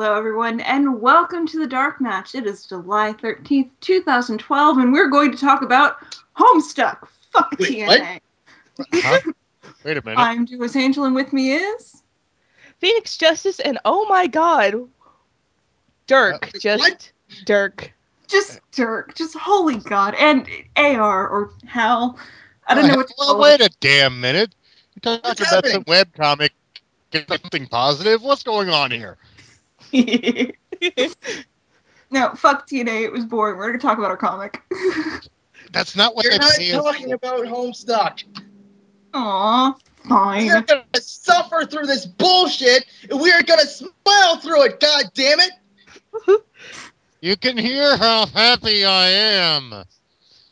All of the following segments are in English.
Hello, everyone, and welcome to the DarkMatch. It is July 13th, 2012, and we're going to talk about Homestuck. Fuck Wait, TNA. Huh? Wait a minute. I'm Duos Angel, and with me is... Phoenix Justice, and oh my god, Dirk. Dirk. Just Dirk. Just holy god. And AR, or Hal. I don't know what to call Wait a damn minute. You're What's talking about happening? some webcomic, something positive? What's going on here? it. No, fuck TNA. It was boring. We're going to talk about our comic. That's not what You're they not pay us talking for. about Homestuck. Aw, fine. We're gonna suffer through this bullshit, and we're gonna smile through it. God damn it! You can hear how happy I am.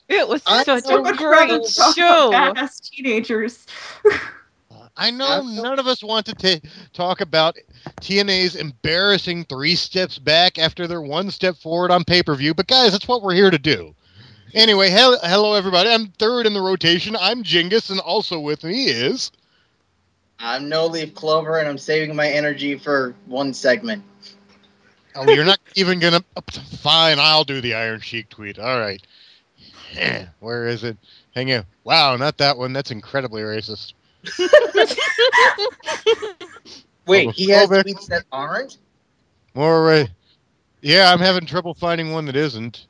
It was I such so a much rather great talk show. about badass teenagers. I know none of us want to talk about TNA's embarrassing 3 steps back after their 1 step forward on pay-per-view, but guys, that's what we're here to do. Anyway, hello everybody. I'm third in the rotation. I'm Jingus, and also with me is... I'm No Leaf Clover, and I'm saving my energy for one segment. Oh, you're not even gonna... Fine, I'll do the Iron Sheik tweet. All right. Where is it? Hang on. Wow, not that one. That's incredibly racist. Wait, he has Homophobic. tweets that aren't? More yeah, I'm having trouble finding one that isn't.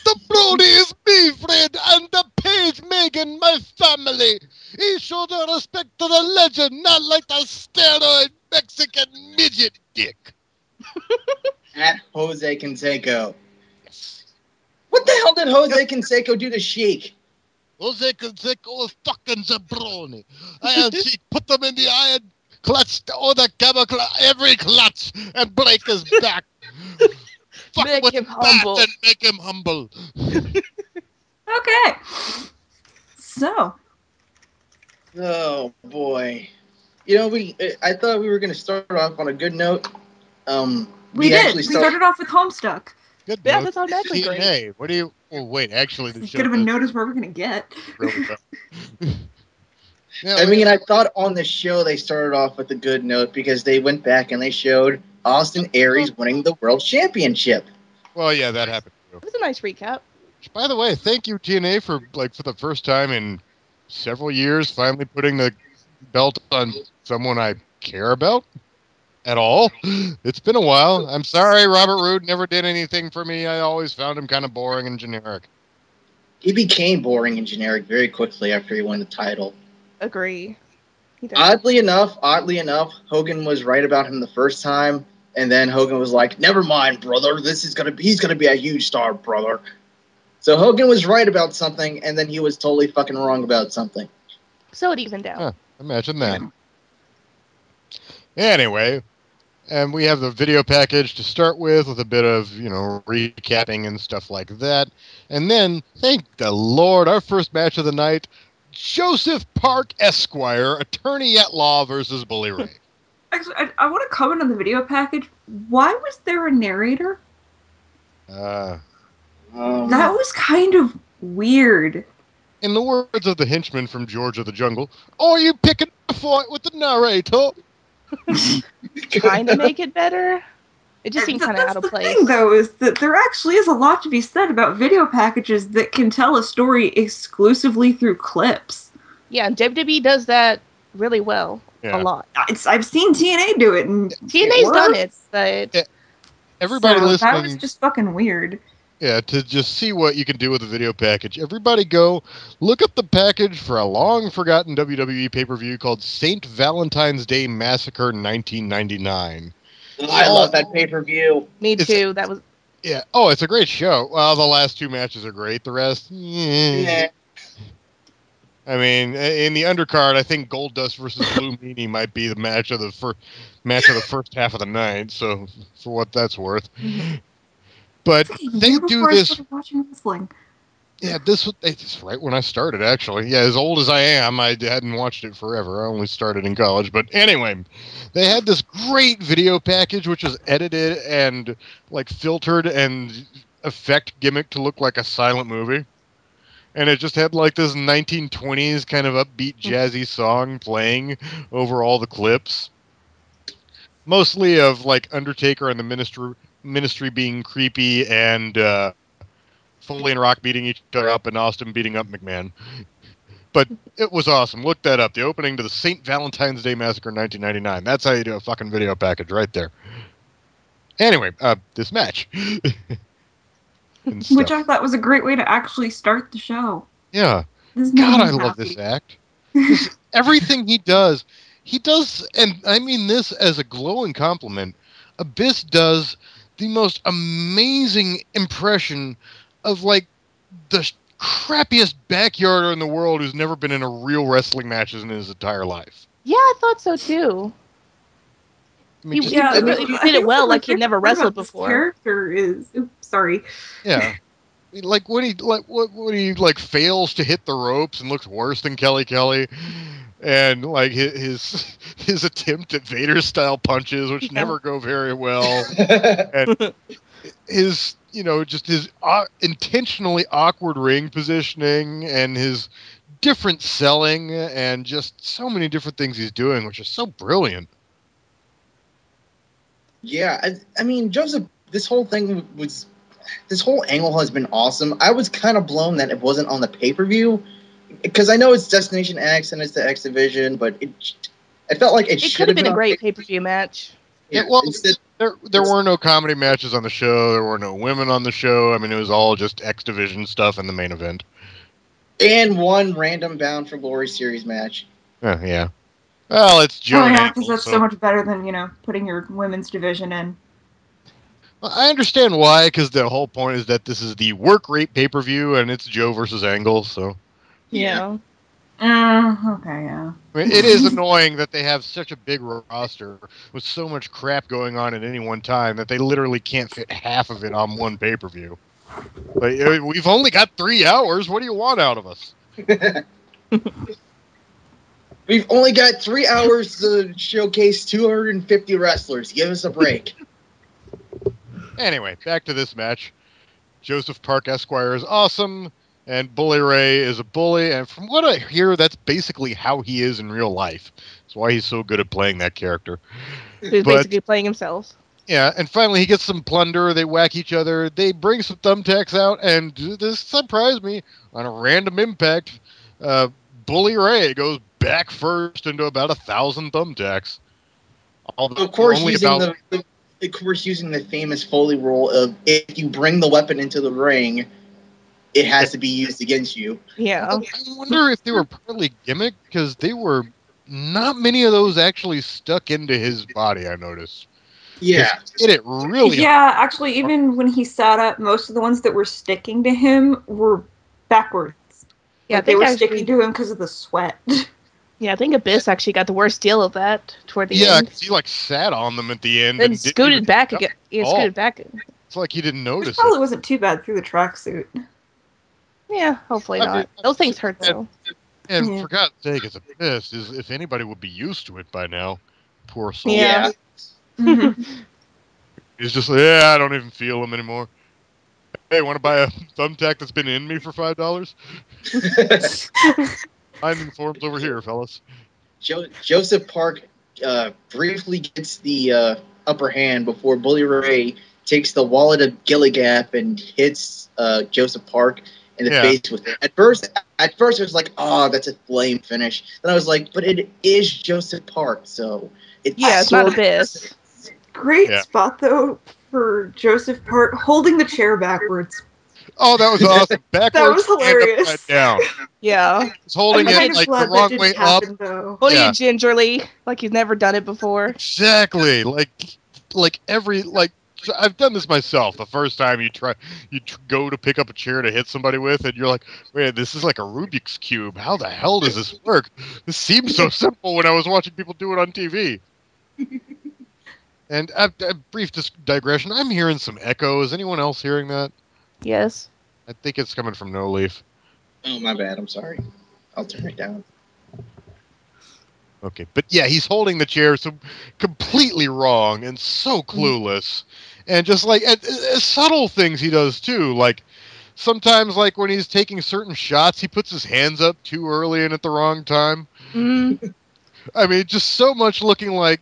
The Brody is me, Fred, and the Page Megan, my family. He showed the respect to the legend, not like the steroid Mexican midget dick. At Jose Canseco. What the hell did Jose Canseco do to Sheik? Jose Canseco is fucking jabroni. Iron Sheik put them in the iron clutch, or the chemical, every clutch, and break his back. Fuck Make with him that humble. and make him humble. Okay. So, Oh boy. You know, I thought we were gonna start off on a good note. we did. actually We started off with Homestuck. Good Yeah, note. that's automatically great. TNA. What do you... Oh, wait, actually, the As show good of a does note as we're ever going to get. really well. Yeah, I mean, I thought on the show they started off with a good note because they went back and they showed Austin Aries winning the World Championship. well, yeah, that happened too. It was a nice recap. By the way, thank you, TNA, for the first time in several years, finally putting the belt on someone I care about at all. It's been a while. I'm sorry, Robert Roode never did anything for me. I always found him kind of boring and generic. He became boring and generic very quickly after he won the title. Agree. He does. Oddly enough, Hogan was right about him the first time, and then Hogan was like, "Never mind, brother. He's gonna be a huge star, brother." So Hogan was right about something, and then he was totally fucking wrong about something. So it evened out. Huh, imagine that. Anyway, and we have the video package to start with a bit of, recapping and stuff like that. And then, thank the Lord, our first match of the night, Joseph Park Esquire, attorney at law versus Bully Ray. Actually, I want to comment on the video package. Why was there a narrator? Uh, That was kind of weird. in the words of the henchman from George of the Jungle, are you picking a fight with the narrator? Trying to make it better. It just seemed kind of out of That's place. the thing, though, is that there actually is a lot to be said about video packages that can tell a story exclusively through clips. Yeah, and WWE does that really well. Yeah. A lot. I've seen TNA do it, and TNA's done works. it, but Everybody So listening... that was just fucking weird. Yeah, to just see what you can do with a video package. Everybody go look up the package for a long-forgotten WWE pay-per-view called St. Valentine's Day Massacre 1999. I love that pay-per-view. me It's- too. That was Yeah. Oh, it's a great show. Well, the last 2 matches are great. The rest... Yeah. I mean, in the undercard, I think Goldust versus Blue Meanie might be the match of the first half of the night, so for what that's worth. But they do Before I this... started watching wrestling. Yeah, it's right when I started, actually. Yeah, as old as I am, I hadn't watched it forever. I only started in college. But anyway, they had this great video package, which was edited and, filtered and effect gimmick to look like a silent movie. And it just had, this 1920s kind of upbeat, jazzy song playing over all the clips. Mostly of like Undertaker and the Ministry being creepy, and Foley and Rock beating each other up, and Austin beating up McMahon. But it was awesome. Look that up. The opening to the St. Valentine's Day Massacre 1999. That's how you do a fucking video package right there. Anyway, this match. Which I thought was a great way to actually start the show. Yeah. This God, made I me love happy. this act. Everything he does, and I mean this as a glowing compliment, Abyss does the most amazing impression of, like, the crappiest backyarder in the world who's never been in a real wrestling match in his entire life. Yeah, I thought so too. I mean, He just, did it well, like he'd never wrestled before. Character is, sorry. yeah. Like when he like fails to hit the ropes and looks worse than Kelly, and like his attempt at Vader style punches, which never go very well, and his just his intentionally awkward ring positioning and his different selling and just so many different things he's doing, which is so brilliant. Yeah, I mean, Joseph, this whole angle has been awesome. I was kind of blown that it wasn't on the pay-per-view, because I know it's Destination X and it's the X Division, but it felt like it could have been a great pay-per-view match. Yeah, well, there were no comedy matches on the show. There were no women on the show. I mean, it was all just X Division stuff in the main event. And one random Bound for Glory series match. Yeah. Well, it's Joe. Oh yeah, because that's so much better than putting your women's division in. Well, I understand why, because the whole point is that this is the work rate pay-per-view, and it's Joe versus Angle. So. Yeah. Okay, yeah. I mean, it is annoying that they have such a big roster with so much crap going on at any one time that they literally can't fit half of it on one pay-per-view. Like, we've only got 3 hours. What do you want out of us? We've only got 3 hours to showcase 250 wrestlers. Give us a break. Anyway, back to this match. Joseph Park Esquire is awesome, and Bully Ray is a bully, and from what I hear, that's basically how he is in real life. That's why he's so good at playing that character. He's basically playing himself. Yeah, and finally he gets some plunder, they whack each other, they bring some thumbtacks out, and this surprised me, on a random impact, Bully Ray goes back first into about 1,000 thumbtacks. Of course, using the famous Foley rule of if you bring the weapon into the ring, it has to be used against you. Yeah. I wonder if they were partly gimmick, because they were not many of those actually stuck into his body, I noticed. Yeah. It really. Yeah, actually, even when he sat up, most of the ones that were sticking to him were backwards. Yeah, like they were sticking to him because of the sweat. Yeah, I think Abyss actually got the worst deal of that toward the end. Yeah, because he like sat on them at the end. Then scooted back again. Yeah, scooted back. It's like he didn't notice. It probably wasn't too bad through the tracksuit. Yeah, hopefully not. Those things hurt though. And for God's sake, it's Abyss. If anybody would be used to it by now, poor soul. Yeah. He's just like, I don't even feel him anymore. Hey, want to buy a thumbtack that's been in me for $5? Finding forms over here, fellas. Joseph Park briefly gets the upper hand before Bully Ray takes the wallet of Gilligap and hits Joseph Park in the face with it. At first it was like, oh, that's a lame finish. Then I was like, but it is Joseph Park, so it's not Abyss. Great spot though for Joseph Park holding the chair backwards. Oh, that was awesome. Backwards. That was hilarious. And down. Yeah. He's holding it like the wrong way up. Holding it gingerly, like he's never done it before. Exactly. I've done this myself. The first time you go to pick up a chair to hit somebody with, and you're like, wait, this is like a Rubik's Cube. How the hell does this work? This seems so simple when I was watching people do it on TV. And a brief digression, I'm hearing some echo. Is anyone else hearing that? Yes. I think it's coming from No Leaf. Oh, my bad. I'm sorry. I'll turn it down. Okay, but yeah, he's holding the chair so completely wrong and so clueless. And just like subtle things he does too. Like sometimes like when he's taking certain shots, he puts his hands up too early and at the wrong time. I mean, just so much looking like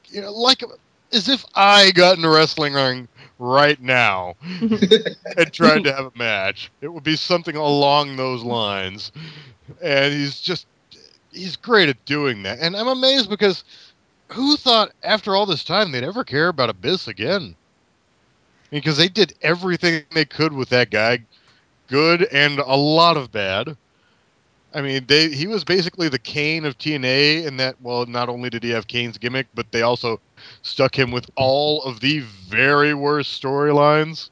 as if I got in a wrestling ring right now and tried to have a match. It would be something along those lines. And he's great at doing that. And I'm amazed because who thought after all this time they'd ever care about Abyss again? Because they did everything they could with that guy, good and a lot of bad. I mean, he was basically the Kane of TNA in that, well, not only did he have Kane's gimmick, but they also stuck him with all of the very worst storylines.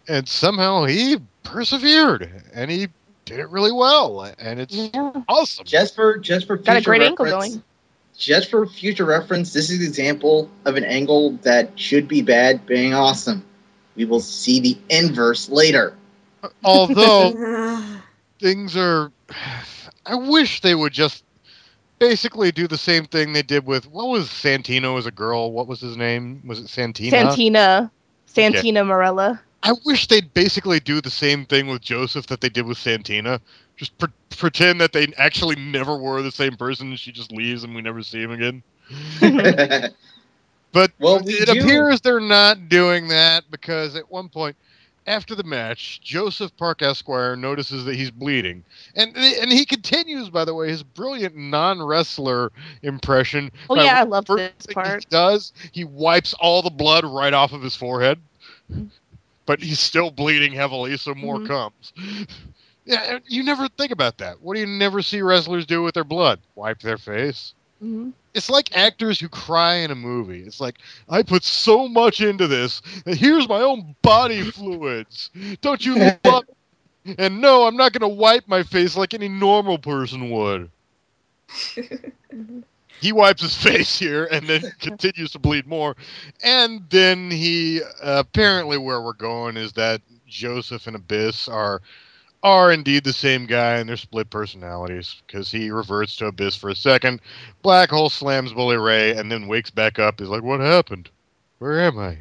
And somehow he persevered, and he did it really well, and it's awesome. Just for future Got a great angle reference, going. just for future reference, this is an example of an angle that should be bad being awesome. We will see the inverse later. Although things are, I wish they would just basically do the same thing they did with, what was Santino as a girl? What was his name? Was it Santina? Santina Morella. I wish they'd basically do the same thing with Joseph that they did with Santina. Just pretend that they actually never were the same person and she just leaves and we never see him again. But it appears they're not doing that because at one point after the match, Joseph Park Esquire notices that he's bleeding. And he continues, by the way, his brilliant non-wrestler impression. Oh, yeah, I love this part. He wipes all the blood right off of his forehead. But he's still bleeding heavily, so more comes. Yeah, you never think about that. What do you never see wrestlers do with their blood? Wipe their face. Mm-hmm. It's like actors who cry in a movie. It's like, I put so much into this, and here's my own body fluids. Don't you love it? And no, I'm not going to wipe my face like any normal person would. He wipes his face here and then continues to bleed more. And then he, apparently where we're going is that Joseph and Abyss are indeed the same guy and they're split personalities because he reverts to Abyss for a second. Black Hole slams Bully Ray and then wakes back up. He's like, what happened? Where am I?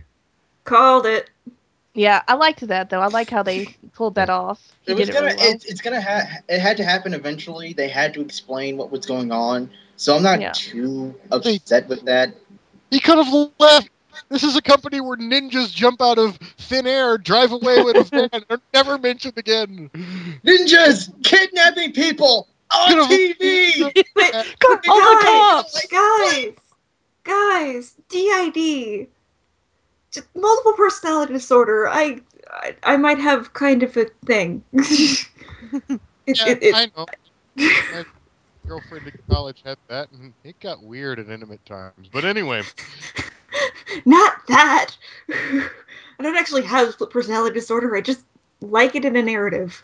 Called it. Yeah, I liked that though. I like how they pulled that off. It had to happen eventually. They had to explain what was going on. So I'm not too upset with that. He could have left. This is a company where ninjas jump out of thin air, drive away with a van, and are never mentioned again. Ninjas kidnapping people on TV! Guys, DID. Just multiple personality disorder. I might have kind of a thing. I know. My girlfriend in college had that, and it got weird at intimate times. But anyway. Not that! I don't actually have split personality disorder. I just like it in a narrative.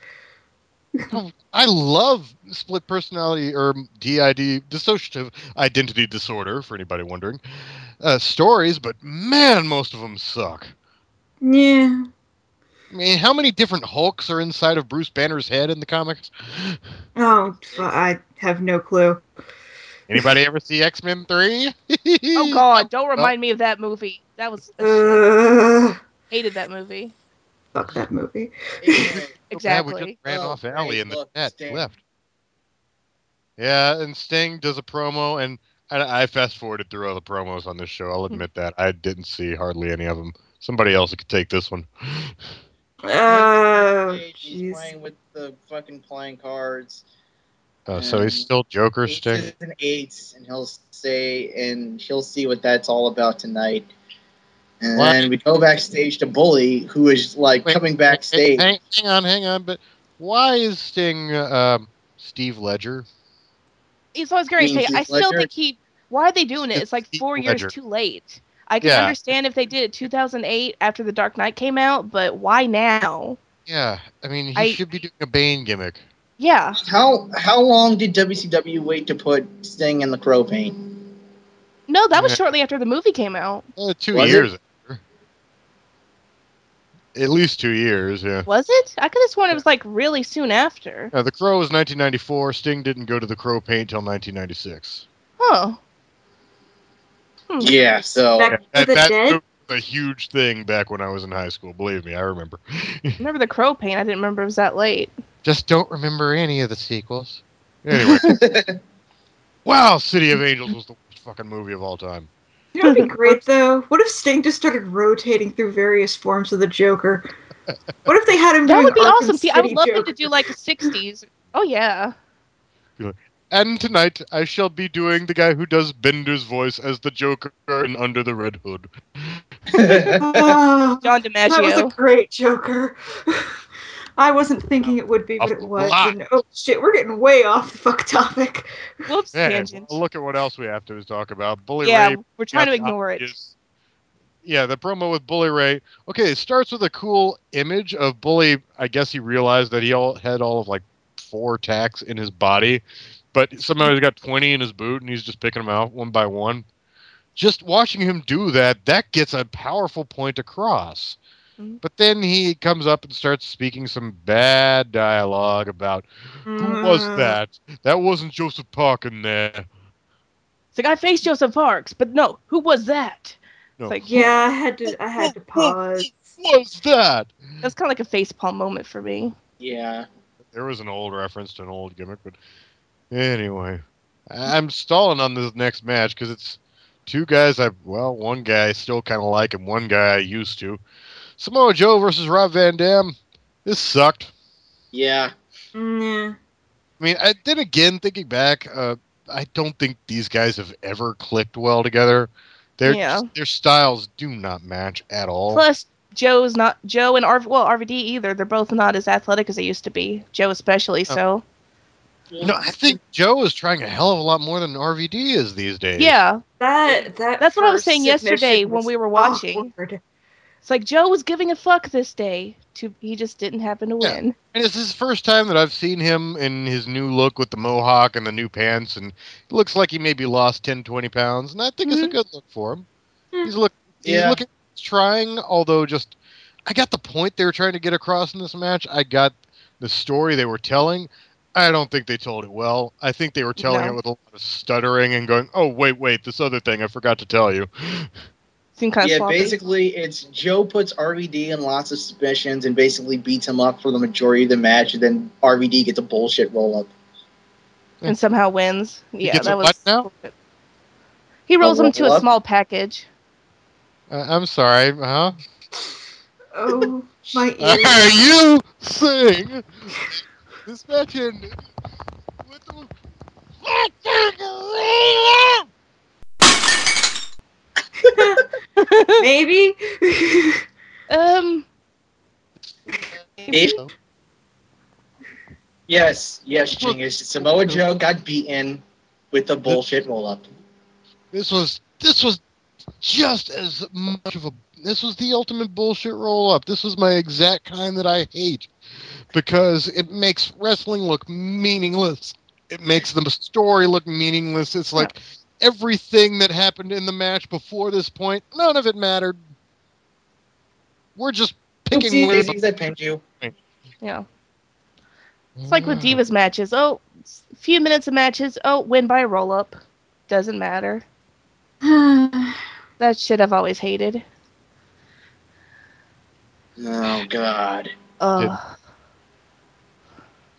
I love split personality, or DID, dissociative identity disorder, for anybody wondering, stories, but man, most of them suck. Yeah. I mean, how many different Hulks are inside of Bruce Banner's head in the comics? Oh, I have no clue. Anybody ever see X-Men 3? Oh, God, don't remind me of that movie. That was... hated that movie. Fuck that movie. Exactly. We just ran off Alley in the chat left. Yeah, and Sting does a promo, and I fast-forwarded through all the promos on this show. I'll admit that. I didn't see hardly any of them. Somebody else could take this one. He's playing with the fucking playing cards. So he's still Joker, Sting? Aces and eights, and he'll see what that's all about tonight. And then we go backstage to Bully, who is coming backstage. Hang on, but why is Sting Steve Ledger? So I was going to say, I still think why are they doing it? It's like 4 years too late. I can understand if they did it 2008 after The Dark Knight came out, but why now? Yeah, I mean, he should be doing a Bane gimmick. Yeah. How long did WCW wait to put Sting in the Crow paint? No, that was shortly after the movie came out. 2 years. At least 2 years, yeah. Was it? I could have sworn it was really soon after. The Crow was 1994. Sting didn't go to the Crow paint until 1996. Oh. Yeah, so... That was a huge thing back when I was in high school. Believe me, I remember. I remember the Crow paint. I didn't remember it was that late. Just don't remember any of the sequels. Anyway. Wow, City of Angels was the worst fucking movie of all time. You know, it'd be great though. What if Sting just started rotating through various forms of the Joker? What if they had him doing That would be Arkham awesome. See, I would City love Joker? them to do like a 60s. Oh, yeah. And tonight I shall be doing the guy who does Bender's voice as the Joker in Under the Red Hood. Oh, John that was a DiMaggio. great Joker. I wasn't thinking it would be, but it was. And, oh shit, we're getting way off the fuck topic. Whoops, Yeah, tangent. well, look at what else we have to talk about. Bully Yeah, Ray. we're trying to the ignore it. Yeah, the promo with Bully Ray. Okay, it starts with a cool image of Bully. I guess he realized that he had all of like 4 tacks in his body, but somehow he's got 20 in his boot, and he's just picking them out one by one. Just watching him do that gets a powerful point across. Mm-hmm. But then he comes up and starts speaking some bad dialogue about who was that? That wasn't Joseph Park in there. It's like, I faced Joseph Parks, but no, who was that? No. It's like, yeah, I had to pause. What was that? That's kind of like a facepalm moment for me. Yeah. There was an old reference to an old gimmick, but anyway. I'm stalling on this next match because it's 2 guys one guy I still kind of like and one guy I used to. Samoa Joe versus Rob Van Dam. This sucked. Yeah. Yeah. I mean, then again, thinking back, I don't think these guys have ever clicked well together. Their styles do not match at all. Plus, Joe and RVD either. They're both not as athletic as they used to be. Joe especially so. I think Joe is trying a hell of a lot more than RVD is these days. Yeah. That's what I was saying yesterday when we were watching. Awkward. It's like Joe was giving a fuck this day. He just didn't happen to win. And it's his first time that I've seen him in his new look with the mohawk and the new pants, and it looks like he maybe lost 10, 20 pounds, and I think it's a good look for him. He's looking, trying, although I got the point they were trying to get across in this match. I got the story they were telling. I don't think they told it well. I think they were telling it with a lot of stuttering and going, oh, wait, this other thing I forgot to tell you. Seemed kind of sloppy. Basically, it's Joe puts RVD in lots of submissions and basically beats him up for the majority of the match, and then RVD gets a bullshit roll-up. And somehow wins. Yeah, that was... What now? He rolls him to a small package. I'm sorry, huh? Oh, my ears. Are you saying this match ended with the... Maybe. Yes, Jingus. Samoa Joe got beaten with the bullshit roll-up. This was just as much of a... This was the ultimate bullshit roll-up. This was my exact kind that I hate. Because it makes wrestling look meaningless. It makes the story look meaningless. It's like everything that happened in the match before this point, none of it mattered. We're just picking winners that pinned you. Yeah. It's like with Divas matches. Oh, a few minutes of matches. Oh, win by a roll-up. Doesn't matter. That shit I've always hated. Oh, God.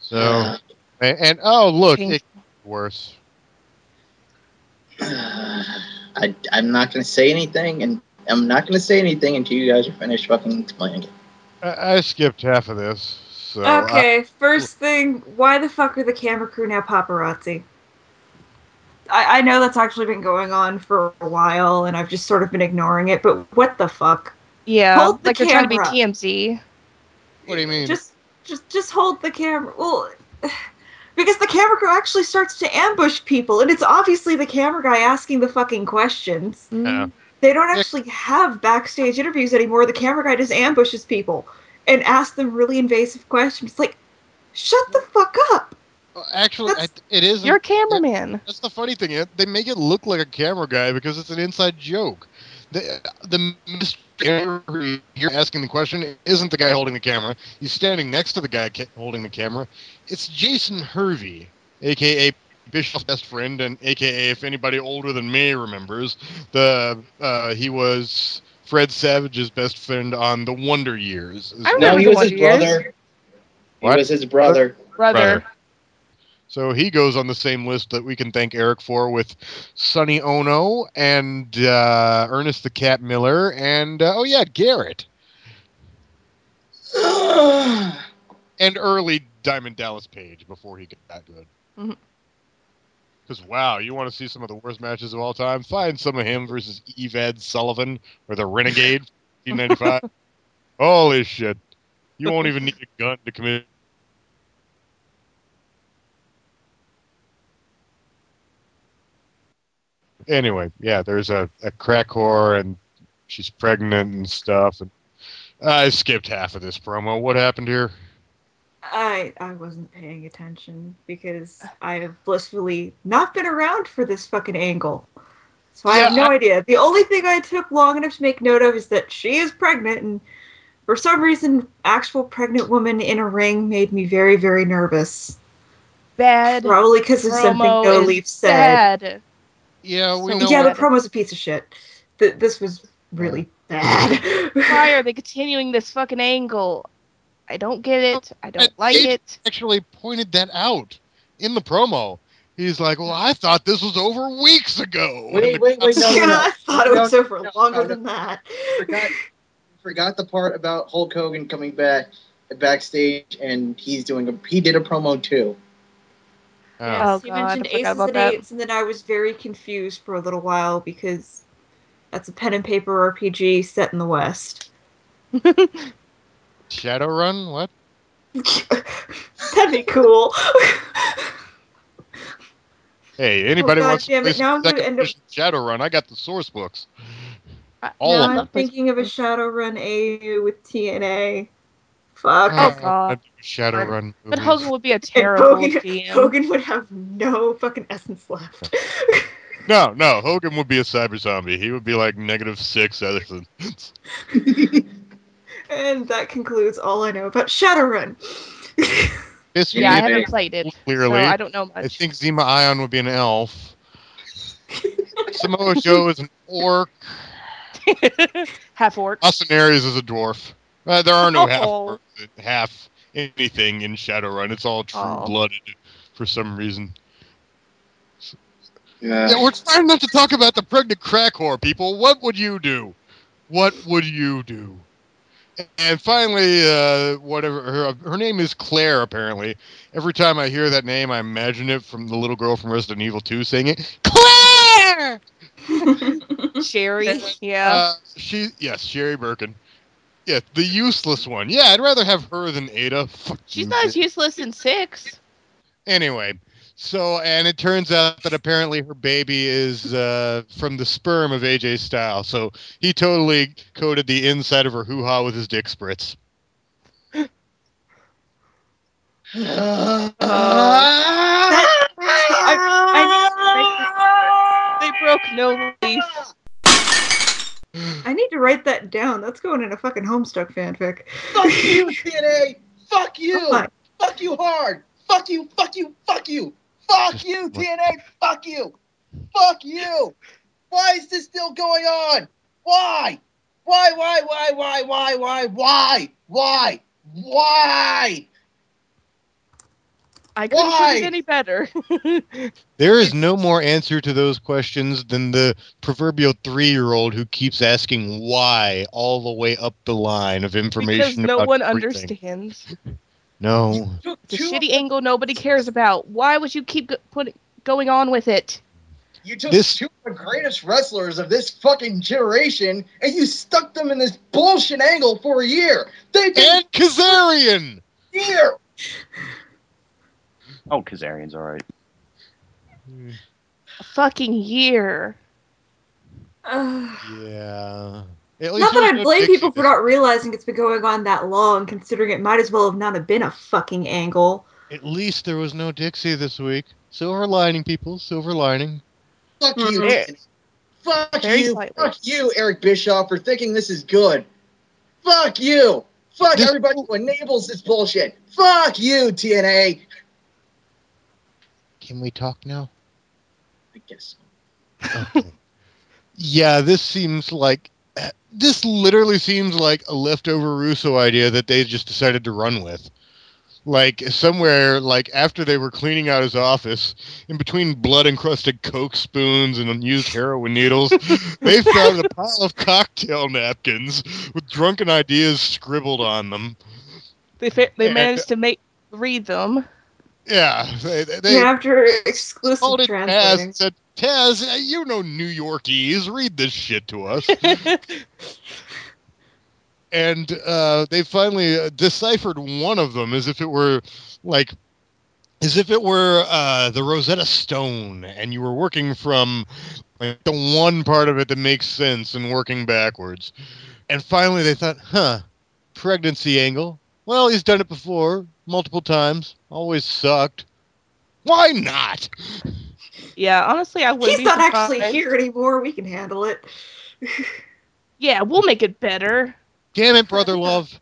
So, and oh, look, it's worse. I'm not going to say anything, and I'm not going to say anything until you guys are finished fucking explaining it. I skipped half of this. So okay, first thing, why the fuck are the camera crew now paparazzi? I know that's actually been going on for a while, and I've just sort of been ignoring it, but what the fuck? Yeah, hold the like camera. They're trying to be TMZ. What do you mean? Just hold the camera. Well, because the camera crew actually starts to ambush people, and it's obviously the camera guy asking the fucking questions. Yeah. They don't actually have backstage interviews anymore. The camera guy just ambushes people and asks them really invasive questions. It's like, shut the fuck up. Actually, it is. You're a cameraman. That's the funny thing. They make it look like a camera guy because it's an inside joke. The mystery here asking the question isn't the guy holding the camera. He's standing next to the guy holding the camera. It's Jason Hervey, a.k.a. Bischoff's best friend, and a.k.a. if anybody older than me remembers, he was Fred Savage's best friend on The Wonder Years. No, he was his brother. He was his brother. Brother. So he goes on the same list that we can thank Eric for, with Sonny Ono and Ernest the Cat Miller and, Garrett. And early Diamond Dallas Page before he got good. Because, wow, you want to see some of the worst matches of all time? Find some of him versus Eved Sullivan or the Renegade, 1995. Holy shit. You won't even need a gun to commit. Anyway, yeah, there's a crack whore, and she's pregnant and stuff. And I skipped half of this promo. What happened here? I wasn't paying attention because I have blissfully not been around for this fucking angle. So I have no idea. The only thing I took long enough to make note of is that she is pregnant, and for some reason, actual pregnant woman in a ring made me very, very nervous. Bad. Probably because of something No Leaf said. Bad. Yeah, we know. Yeah, the promo's a piece of shit. This was really bad. Why are they continuing this fucking angle? I don't get it. I don't like it. Actually pointed that out in the promo. He's like, well, I thought this was over weeks ago. Wait, no. I thought it was over longer than that. Forgot the part about Hulk Hogan coming backstage, and he did a promo too. Yes, he mentioned aces and eights, and then I was very confused for a little while because that's a pen and paper RPG set in the West. Shadowrun? What? That'd be cool. Hey, anybody wants to play Shadowrun? I got the source books. I'm thinking of a Shadowrun AU with TNA. Fuck. Oh, God. Shadowrun. But Hogan would be a terrible GM. Hogan would have no fucking essence left. No, Hogan would be a cyber zombie. He would be like -6 essence. And that concludes all I know about Shadowrun. I haven't played it, clearly. So I don't know much. I think Zima Ion would be an elf. Samoa Joe is an orc. Half orc. Austin Aries is a dwarf. There are no half anything in Shadowrun. It's all true-blooded for some reason. Yeah, we're trying not to talk about the pregnant crack whore, people. What would you do? What would you do? And finally, whatever her name is Claire. Apparently, every time I hear that name, I imagine it from the little girl from Resident Evil 2 saying it. Claire. Sherry. Yeah. Sherry Birkin. Yeah, the useless one. Yeah, I'd rather have her than Ada. She's not as useless in 6. Anyway. So, and it turns out that apparently her baby is from the sperm of AJ Styles. So he totally coated the inside of her hoo-ha with his dick spritz. They broke No Leaf. I need to write that down. That's going in a fucking Homestuck fanfic. Fuck you, TNA! Fuck you! Oh, fuck you hard! Fuck you, fuck you, fuck you! Fuck you, TNA! Fuck you! Fuck you! Why is this still going on? Why? Why? I couldn't put it any better. There is no more answer to those questions than the proverbial 3-year-old who keeps asking why all the way up the line of information. Because no one understands. No. It's a shitty angle nobody cares about. Why would you keep going on with it? You took two of the greatest wrestlers of this fucking generation, and you stuck them in this bullshit angle for a year. And Kazarian! Year! Oh, Kazarian's alright. A fucking year. Yeah. Not that I blame people for not realizing it's been going on that long, considering it might as well have not have been a fucking angle. At least there was no Dixie this week. Silver lining, people. Silver lining. Fuck you. Fuck you. Fuck you, Eric Bischoff, for thinking this is good. Fuck you. Fuck everybody who enables this bullshit. Fuck you, TNA. Can we talk now? I guess so. Okay. Yeah, this literally seems like a leftover Russo idea that they just decided to run with. like somewhere, like after they were cleaning out his office, in between blood-encrusted Coke spoons and unused heroin needles, they found a pile of cocktail napkins with drunken ideas scribbled on them. They managed to read them. Yeah, they after exclusive called it Taz translating. and said, Taz, you know New Yorkese, read this shit to us. And they finally deciphered one of them as if it were the Rosetta Stone, and you were working from like the one part of it that makes sense and working backwards. And finally they thought, pregnancy angle. Well, he's done it before, multiple times, always sucked. Why not? Yeah, honestly, I wouldn't be He's not surprised. actually here anymore. We can handle it. Yeah, we'll make it better. Damn it, brother love.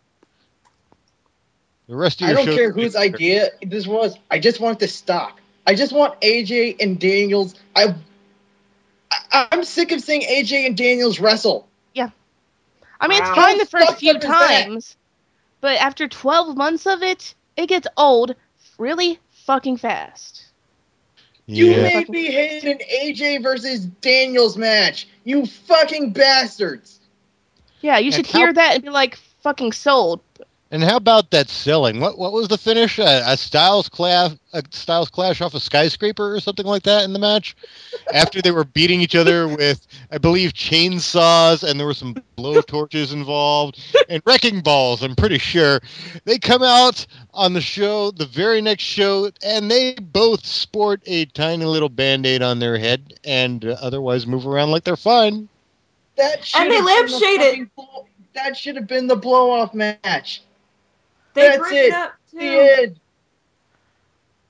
The rest of your I don't show. care whose idea this was. I just want it to stop. I just want AJ and Daniels. I'm sick of seeing AJ and Daniels wrestle. Yeah. I mean, Wow. it's fine the first few How fucked up is that? times, but after 12 months of it, it gets old really fucking fast. You Yeah. made me hate an AJ versus Daniels match. You fucking bastards. Yeah, you should hear that and be like, fucking sold. And how about that selling? What was the finish? A Styles clash off a skyscraper or something like that in the match? After they were beating each other with, I believe, chainsaws, and there were some blow torches involved and wrecking balls, I'm pretty sure. They come out on the show, the very next show, and they both sport a tiny little Band-Aid on their head and otherwise move around like they're fine. And they lampshade it. That should have been the blow-off match. They bring it up too. The end.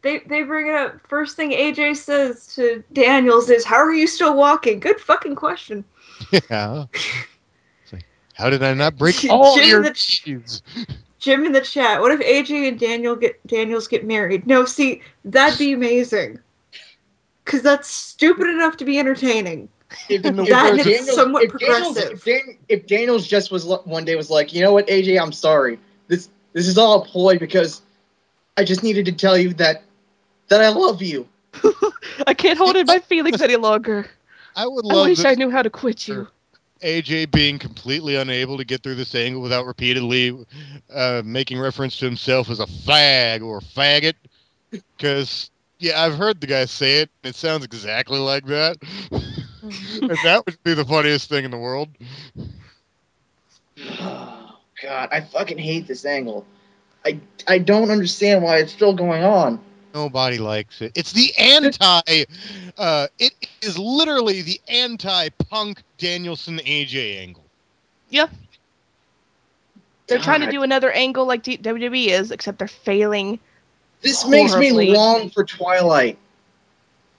They bring it up. First thing AJ says to Daniels is, "How are you still walking?" Good fucking question. Yeah. It's like, how did I not break all your knees? Jim in the chat. What if AJ and Daniels get married? No, see, that'd be amazing. Because that's stupid enough to be entertaining. If Daniels just was one day was like, you know what, AJ, I'm sorry. This is all a ploy because I just needed to tell you that I love you. I can't hold in my feelings any longer. I wish I knew how to quit you. AJ being completely unable to get through this angle without repeatedly making reference to himself as a fag or faggot. Because, yeah, I've heard the guy say it, and it sounds exactly like that. And that would be the funniest thing in the world. Oh, God, I fucking hate this angle. I don't understand why it's still going on. Nobody likes it. It's the it is literally the anti-Punk Danielson AJ angle. Yeah. They're trying to do another angle like WWE is, except they're failing. This makes me long for Twilight.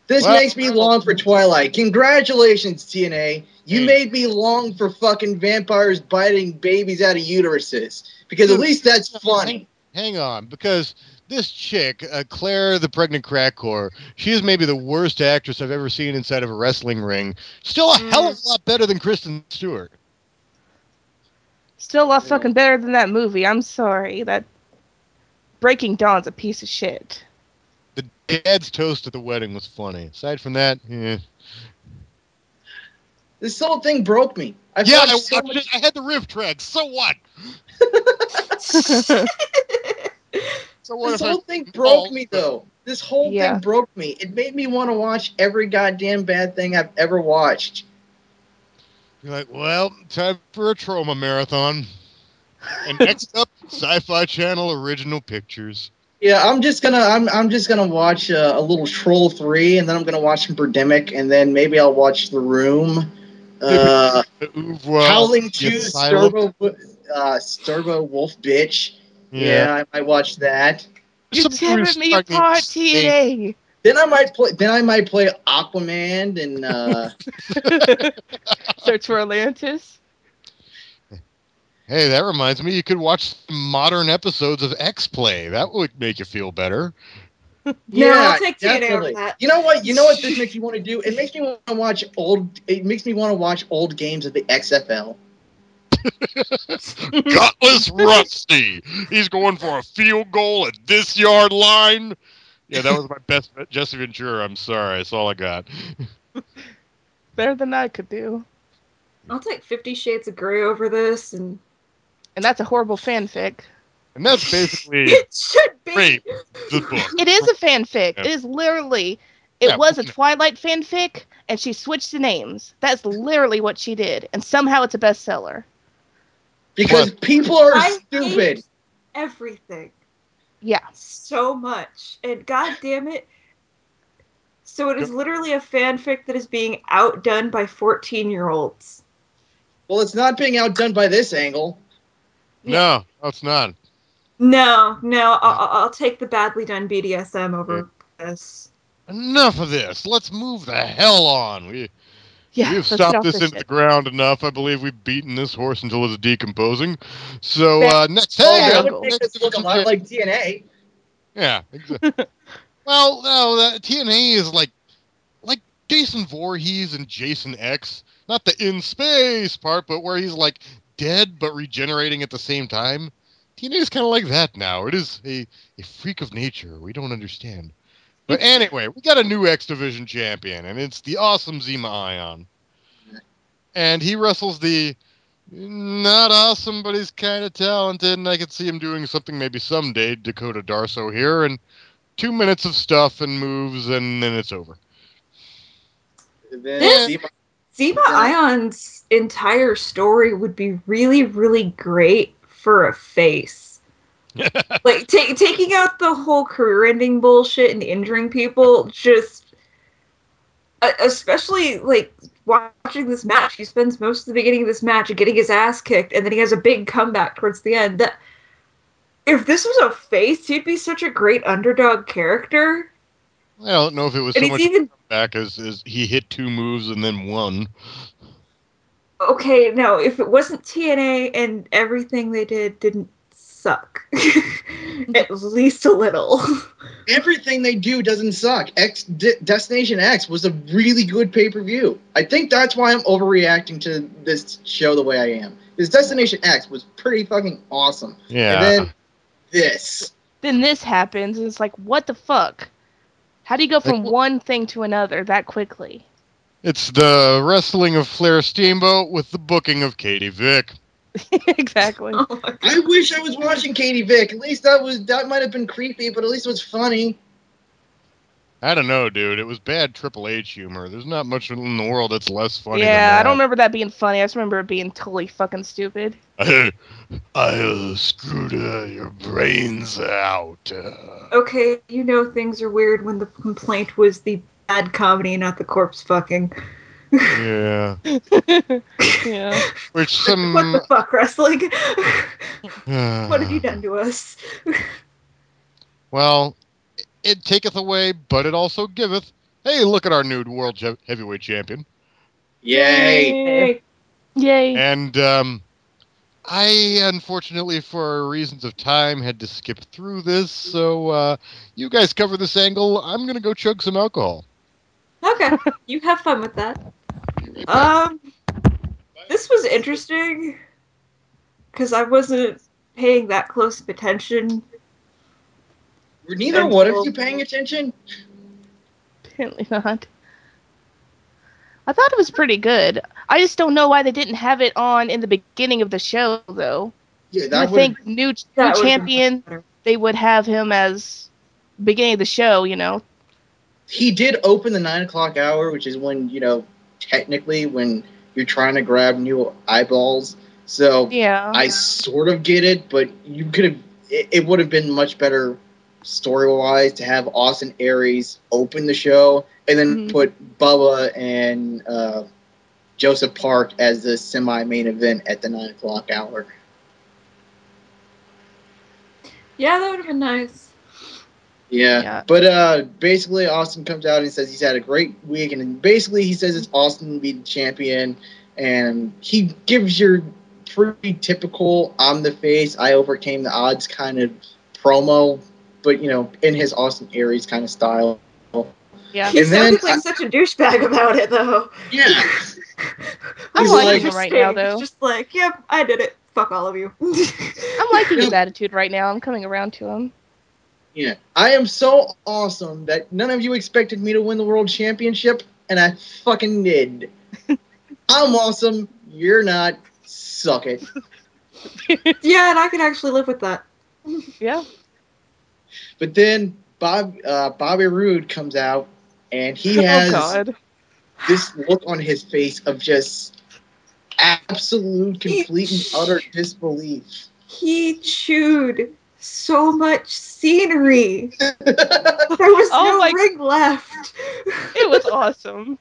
Makes me long for Twilight. Congratulations, TNA. You made me long for fucking vampires biting babies out of uteruses. Because at least that's funny. Hang on, because this chick, Claire the Pregnant Crack Whore, she is maybe the worst actress I've ever seen inside of a wrestling ring. Still a hell of a lot better than Kristen Stewart. Still a lot fucking better than that movie. I'm sorry. That Breaking Dawn's a piece of shit. The dad's toast at the wedding was funny. Aside from that, This whole thing broke me. I had the riff track. So what? This whole thing broke me, though. This whole thing broke me. It made me want to watch every goddamn bad thing I've ever watched. You're like, well, time for a trauma marathon. And next up, Sci-Fi Channel original pictures. Yeah, I'm just gonna watch a little Troll 3, and then I'm gonna watch Birdemic, and then maybe I'll watch The Room. Howling 2, Sturbo Wolf Bitch. Yeah, I might watch that. You're tearing me apart, TNA. Then I might play Aquaman and Search for Atlantis. Hey, that reminds me, you could watch modern episodes of X-Play. That would make you feel better. Yeah, I'll take TNA over that. You know what this makes me want to do? It makes me want to watch old games of the XFL. Gutless Rusty. He's going for a field goal at this yard line. Yeah, that was my best Jesse Ventura. I'm sorry. That's all I got. Better than I could do. I'll take 50 Shades of Grey over this, and that's a horrible fanfic. And that's basically it should be the book. It is a fanfic. Yeah. It is literally. It was a Twilight fanfic, and she switched the names. That's literally what she did, and somehow it's a bestseller. Because people are stupid. Hate everything. Yeah. So much, and god damn it. So it is literally a fanfic that is being outdone by 14-year-olds. Well, it's not being outdone by this angle. No, it's not. No, I'll take the badly done BDSM over this. Enough of this. Let's move the hell on. We've stopped this into the ground enough. I believe we've beaten this horse until it's decomposing. So next, that would make this look a lot like TNA. Yeah, exactly. Well, no, TNA is like Jason Voorhees and Jason X. Not the in space part, but where he's like dead but regenerating at the same time. TNA is kind of like that now. It is a freak of nature. We don't understand. But anyway, we got a new X Division champion, and it's the awesome Zema Ion. And he wrestles the not awesome, but he's kind of talented, and I could see him doing something maybe someday, Dakota Darso here, and 2 minutes of stuff and moves, and then it's over. Zema Ion's entire story would be really, really great for a face. Like, taking out the whole career-ending bullshit and injuring people, just... especially, like, watching this match, he spends most of the beginning of this match getting his ass kicked, and then he has a big comeback towards the end. If this was a face, he'd be such a great underdog character. I don't know if it was so much comeback as he hit 2 moves and then won. Okay, no, if it wasn't TNA and everything they did didn't suck. At least a little. Everything they do doesn't suck. Destination X was a really good pay-per-view. I think that's why I'm overreacting to this show the way I am. Because Destination X was pretty fucking awesome. Yeah. And then this. Then this happens, and it's like, what the fuck? How do you go from one thing to another that quickly? It's the wrestling of Flair Steamboat with the booking of Katie Vick. Exactly. Oh, I wish I was watching Katie Vick. At least that might have been creepy, but at least it was funny. I don't know, dude. It was bad Triple H humor. There's not much in the world that's less funny than that. I don't remember that being funny. I just remember it being totally fucking stupid. I'll screw your brains out. Okay, you know things are weird when the complaint was the bad comedy, not the corpse fucking. Yeah. Yeah. Which what the fuck, wrestling? What have you done to us? Well, it taketh away, but it also giveth. Hey, look at our new world heavyweight champion. Yay! Yay! And I, unfortunately, for reasons of time, had to skip through this. So you guys cover this angle. I'm gonna go chug some alcohol. Okay, you have fun with that. This was interesting because I wasn't paying that close of attention. Were neither one of you paying attention? Apparently not. I thought it was pretty good. I just don't know why they didn't have it on in the beginning of the show, though. Yeah, I think new champion, they would have him as beginning of the show, you know. He did open the 9 o'clock hour, which is when, technically when you're trying to grab new eyeballs. So yeah. I sort of get it, but you could have. It would have been much better story-wise to have Austin Aries open the show and then put Bubba and Joseph Park as the semi-main event at the 9 o'clock hour. Yeah, that would have been nice. Yeah. But basically Austin comes out and says he's had a great week, and basically he says it's Austin to be the champion, and he gives your pretty typical I'm the face, I overcame the odds kind of promo, but in his Austin Aries kind of style. Yeah. He sounded like such a douchebag about it, though. Yeah. I'm liking him right now, though. He's just like, yep, I did it. Fuck all of you. I'm liking his attitude right now. I'm coming around to him. Yeah, I am so awesome that none of you expected me to win the world championship, and I fucking did. I'm awesome. You're not. Suck it. Yeah, and I can actually live with that. Yeah. But then Bobby Roode comes out, and he has this look on his face of just absolute, complete, and utter disbelief. He chewed so much scenery. There was no ring left. It was awesome.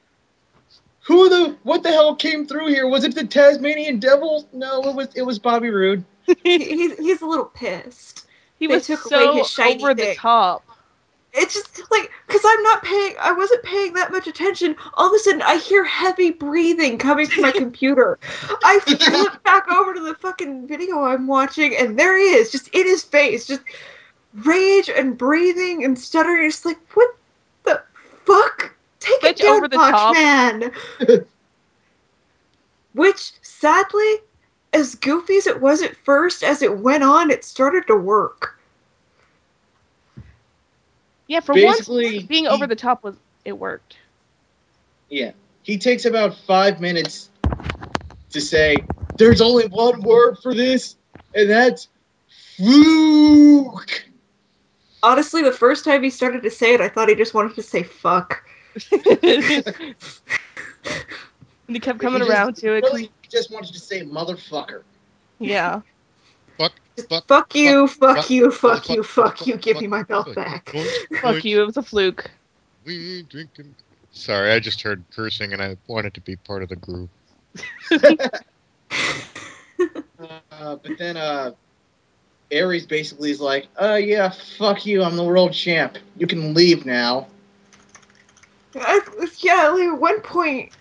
What the hell came through here? Was it the Tasmanian Devil? No, it was Bobby Roode. He's a little pissed. They took away his shiny over the top. It's just like, because I wasn't paying that much attention. All of a sudden, I hear heavy breathing coming from my computer. I flip back over to the fucking video I'm watching, and there he is, just in his face, just rage and breathing and stuttering. It's like, what the fuck? Take it down, over the top, man. Which, sadly, as goofy as it was at first, as it went on, it started to work. Yeah, for basically, once, being over the top it worked. Yeah. He takes about 5 minutes to say, there's only one word for this, and that's fluke. Honestly, the first time he started to say it, I thought he just wanted to say fuck. And he kept coming around to it. Really just wanted to say motherfucker. Yeah. Fuck you, give me my belt back. Fuck you, it was a fluke. We drinking. Sorry, I just heard cursing and I wanted to be part of the group. But then Aries basically is like, yeah, fuck you, I'm the world champ. You can leave now. Yeah, like at one point,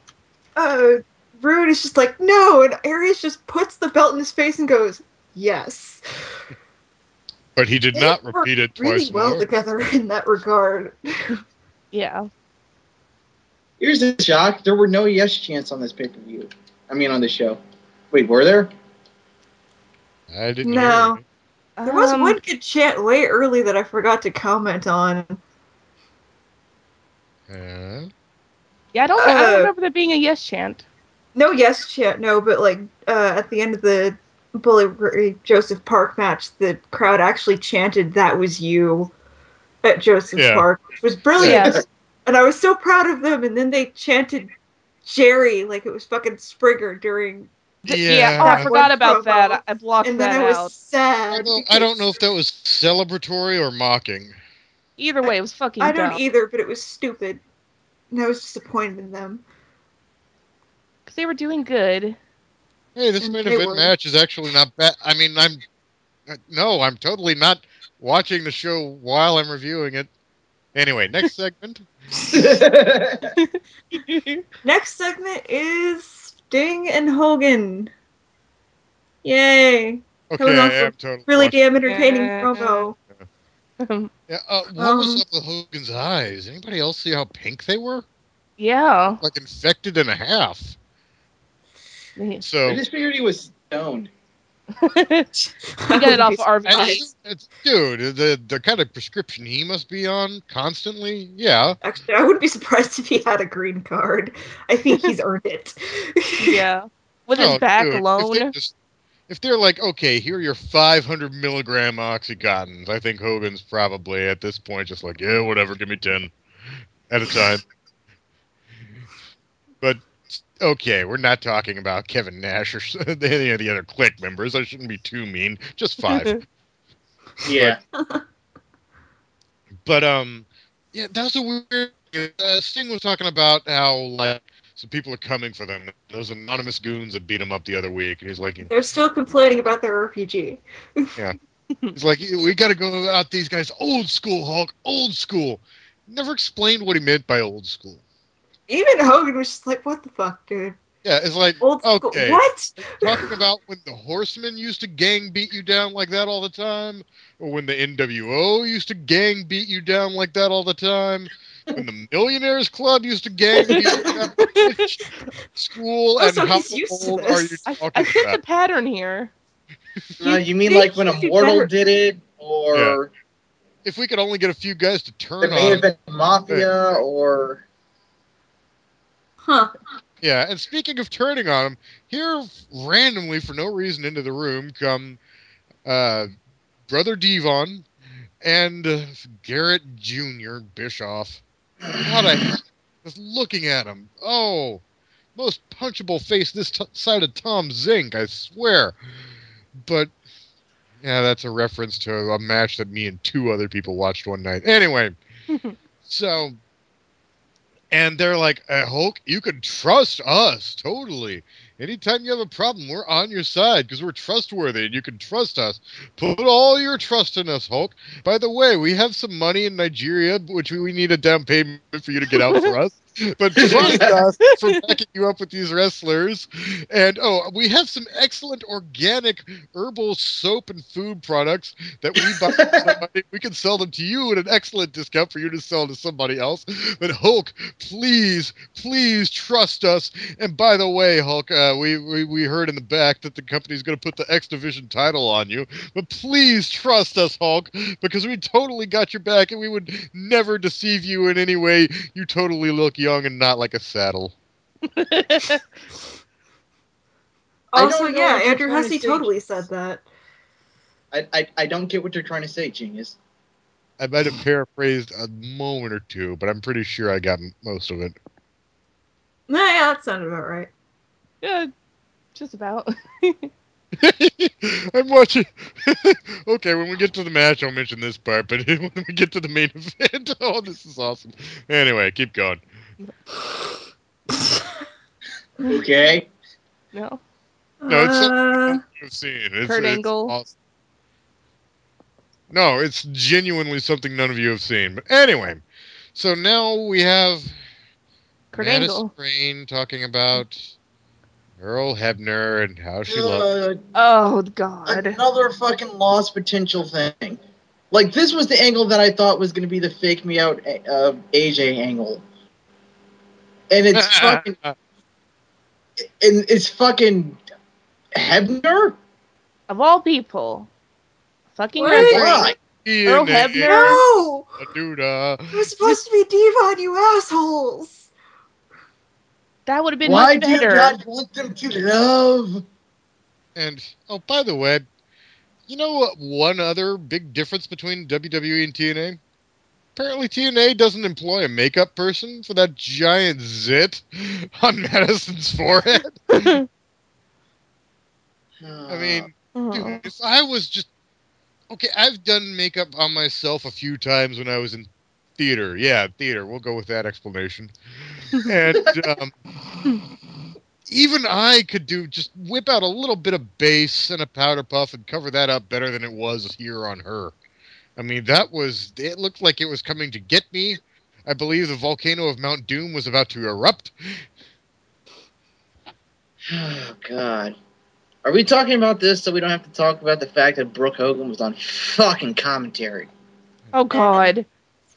Roode is just like, no, and Aries just puts the belt in his face and goes, yes. But he did not repeat it twice really well more. Together in that regard. Yeah. Here's the shock. There were no yes chants on this pay-per-view. I mean, on the show. Wait, were there? I didn't hear it. There was one good chant way early that I forgot to comment on. Yeah, I don't remember there being a yes chant. No yes chant, no, but like at the end of the Bully Ray Joseph Park match, the crowd actually chanted "That was you" at Joseph Park, which was brilliant. Yeah. And I was so proud of them. And then they chanted Jerry like it was fucking Springer during. Yeah, I forgot about that. I blocked that out. And then I was sad. I don't know if that was celebratory or mocking. Either way, it was fucking dumb. I don't either, but it was stupid. And I was disappointed in them. Because they were doing good. Hey, this main event match is actually not bad. I mean, I'm totally not watching the show while I'm reviewing it. Anyway, next segment. Next segment is Sting and Hogan. Yay. Okay, I am totally really damn entertaining promo. Yeah, what was up with Hogan's eyes? Anybody else see how pink they were? Yeah. Like infected and a half. So I just figured he was stoned. He got it off RVD. Dude, the kind of prescription he must be on constantly, yeah. Actually, I wouldn't be surprised if he had a green card. I think he's earned it. Yeah. With his back alone. If they're like, okay, here are your 500 milligram Oxycontins, I think Hogan's probably at this point just like, yeah, whatever, give me 10 at a time. But okay, we're not talking about Kevin Nash or any of the other Clique members. I shouldn't be too mean. Just 5. Yeah. But yeah, that was a weird. Sting was talking about how like some people are coming for them. Those anonymous goons that beat him up the other week, and he's like, they're still complaining about their RPG. Yeah, he's like, we got to go out these guys old school, Hulk, old school. Never explained what he meant by old school. Even Hogan was just like, what the fuck, dude? Yeah, it's like, old school. Okay, what? Talking about when the Horsemen used to gang beat you down like that all the time, or when the NWO used to gang beat you down like that all the time. when the Millionaires Club used to gang together at school, and So how he's used to old are you this. talking I sense a about? pattern here. You mean think like when he'd be Immortal better- did it, or If we could only get a few guys to the turn main on him. event Mafia, or Huh. Yeah, and speaking of turning on him, here randomly for no reason into the room come Brother Devon and Garrett Jr. Bischoff. What a hell. Just looking at him. Oh, most punchable face this side of Tom Zink, I swear. But, yeah, that's a reference to a match that me and 2 other people watched one night. Anyway, so, and they're like, Hulk, you can trust us, totally. Anytime you have a problem, we're on your side because we're trustworthy and you can trust us. Put all your trust in us, Hulk. By the way, we have some money in Nigeria, which we need a down payment for you to get out for us. But trust us for backing you up with these wrestlers. And, we have some excellent organic herbal soap and food products that we buy from somebody. We can sell them to you at an excellent discount for you to sell to somebody else. But Hulk, please trust us. And by the way, Hulk, we heard in the back that the company's going to put the X Division title on you. But please trust us, Hulk, because we totally got your back and we would never deceive you in any way. You totally look young and not like a saddle. Also, don't know yeah, what you're Andrew trying to Hussey say. totally said that. I don't get what you're trying to say, genius. I might have paraphrased a moment or two, but I'm pretty sure I got most of it. Nah, yeah, that sounded about right. Yeah, just about. I'm watching. Okay, when we get to the match, I'll mention this part, but when we get to the main event, oh, this is awesome. Anyway, keep going. Okay. No. No, it's something you've seen. Kurt It's Angle. awesome. No, it's genuinely something none of you have seen. But anyway, so now we have Kurt Madison Angle. Rain talking about Earl Hebner and how she loves. Oh God. Another fucking lost potential thing. Like, this was the angle that I thought was going to be the fake me out AJ angle. And it's fucking... it's fucking Hebner? Of all people. Fucking What? wrestling. Earl TNA, Hebner. No! Aduda. It was supposed to be Devon, you assholes! That would have been Why much do you better. not want them to love? And, oh, by the way, you know what one other big difference between WWE and TNA? Apparently TNA doesn't employ a makeup person for that giant zit on Madison's forehead. I mean, dude, if I was just... Okay, I've done makeup on myself a few times when I was in theater. Yeah, theater. We'll go with that explanation. And even I could just whip out a little bit of base and a powder puff and cover that up better than it was here on her. I mean, it looked like it was coming to get me. I believe the volcano of Mount Doom was about to erupt. Oh, God. Are we talking about this so we don't have to talk about the fact that Brooke Hogan was on fucking commentary? Oh God.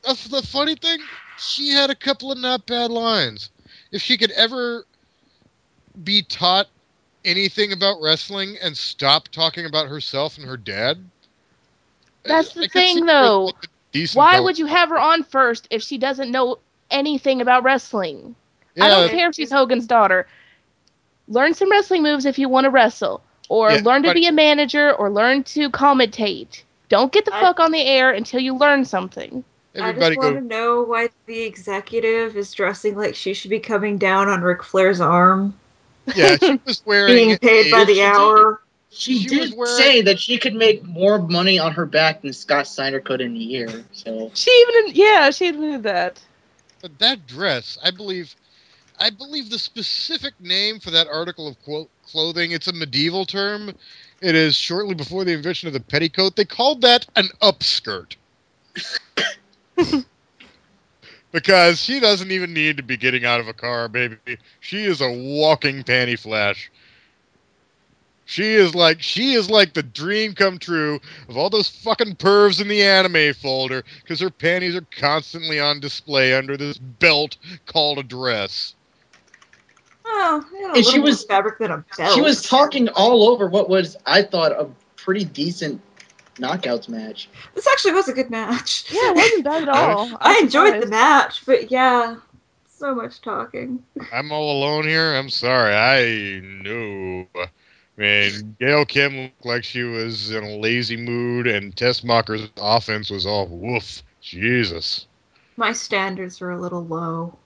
That's the funny thing. She had a couple of not bad lines. If she could ever be taught anything about wrestling and stop talking about herself and her dad. That's the thing, though. Why would you have her on first if she doesn't know anything about wrestling? Yeah, I don't care if she's Hogan's daughter. Learn some wrestling moves if you want to wrestle. Or learn to be a manager, or learn to commentate. Don't get the fuck on the air until you learn something. I just want to know why the executive is dressing like she should be coming down on Ric Flair's arm. Yeah, she was wearing... being paid by the hour. She did say that she could make more money on her back than Scott Steiner could in a year. So she admitted that. But that dress, I believe the specific name for that article of clothing, it's a medieval term. It is shortly before the invention of the petticoat. They called that an upskirt. Because she doesn't even need to be getting out of a car, baby. She is a walking panty flash. She is like the dream come true of all those fucking pervs in the anime folder because her panties are constantly on display under this belt called a dress. Oh, a little more fabric than a belt. She was talking all over what was, I thought, a pretty decent knockouts match. This actually was a good match. Yeah, it wasn't bad at all. I enjoyed the match, but yeah, so much talking. I'm all alone here. I'm sorry. I know. I mean, Gail Kim looked like she was in a lazy mood, and Tessmacher's offense was all woof. Jesus. My standards are a little low.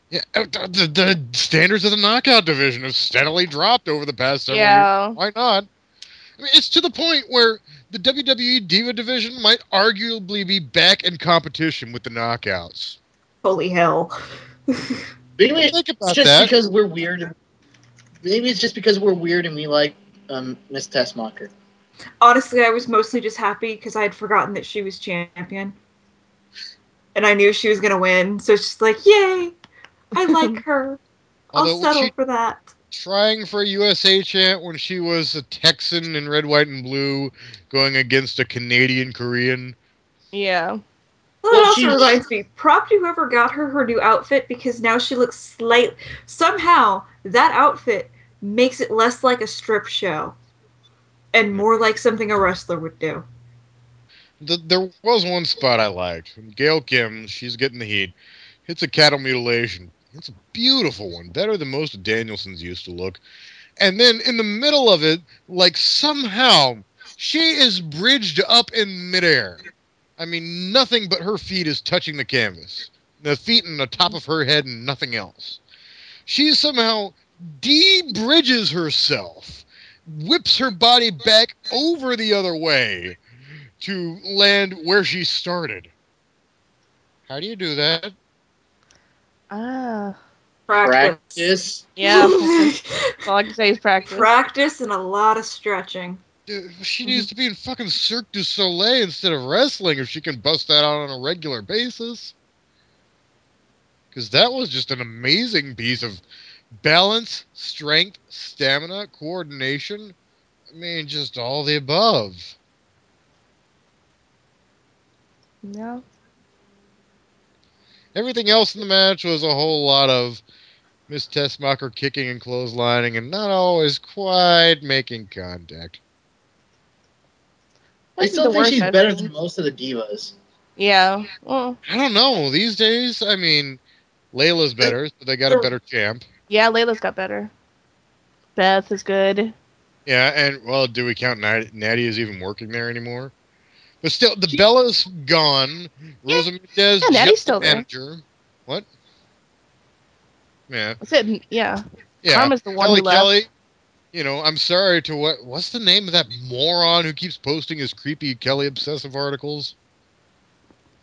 Yeah, the standards of the knockout division have steadily dropped over the past several years. Why not? I mean, it's to the point where the WWE Diva division might arguably be back in competition with the knockouts. Holy hell. Maybe it's just because we're weird. Maybe it's just because we're weird and we like Miss Tessmacher. Honestly, I was mostly just happy because I had forgotten that she was champion. And I knew she was going to win, so it's just like, yay! I like her. I'll settle for that. Trying for a USA champ when she was a Texan in red, white, and blue going against a Canadian Korean. Yeah. Well, it also reminds me, prop to whoever got her new outfit because now she looks slightly... Somehow, that outfit makes it less like a strip show and more like something a wrestler would do. There was one spot I liked. Gail Kim, she's getting the heat. Hits a cattle mutilation. It's a beautiful one. Better than most of Danielson's used to look. And then in the middle of it, like somehow, she is bridged up in midair. I mean, nothing but her feet is touching the canvas. The feet and the top of her head and nothing else. She somehow de-bridges herself. Whips her body back over the other way to land where she started. How do you do that? Practice. Yeah. All I can say is practice. Practice and a lot of stretching. She needs to be in fucking Cirque du Soleil instead of wrestling if she can bust that out on a regular basis. Because that was just an amazing piece of balance, strength, stamina, coordination. I mean, just all the above. No. Everything else in the match was a whole lot of Miss Tessmacher kicking and clotheslining and not always quite making contact. I still think she's better than most of the divas. Yeah. Well, I don't know. These days, I mean, Layla's better, so they got a better champ. Yeah, Layla's got better. Beth is good. Yeah, and, well, do we count Natty is even working there anymore? But still, the Bella's gone. Yeah. Rosa Mendez, Natty's still manager. There. What? Yeah. That's it. Yeah. Yeah. Karma's the one who left. Kelly, you know, I'm sorry to what's the name of that moron who keeps posting his creepy Kelly obsessive articles?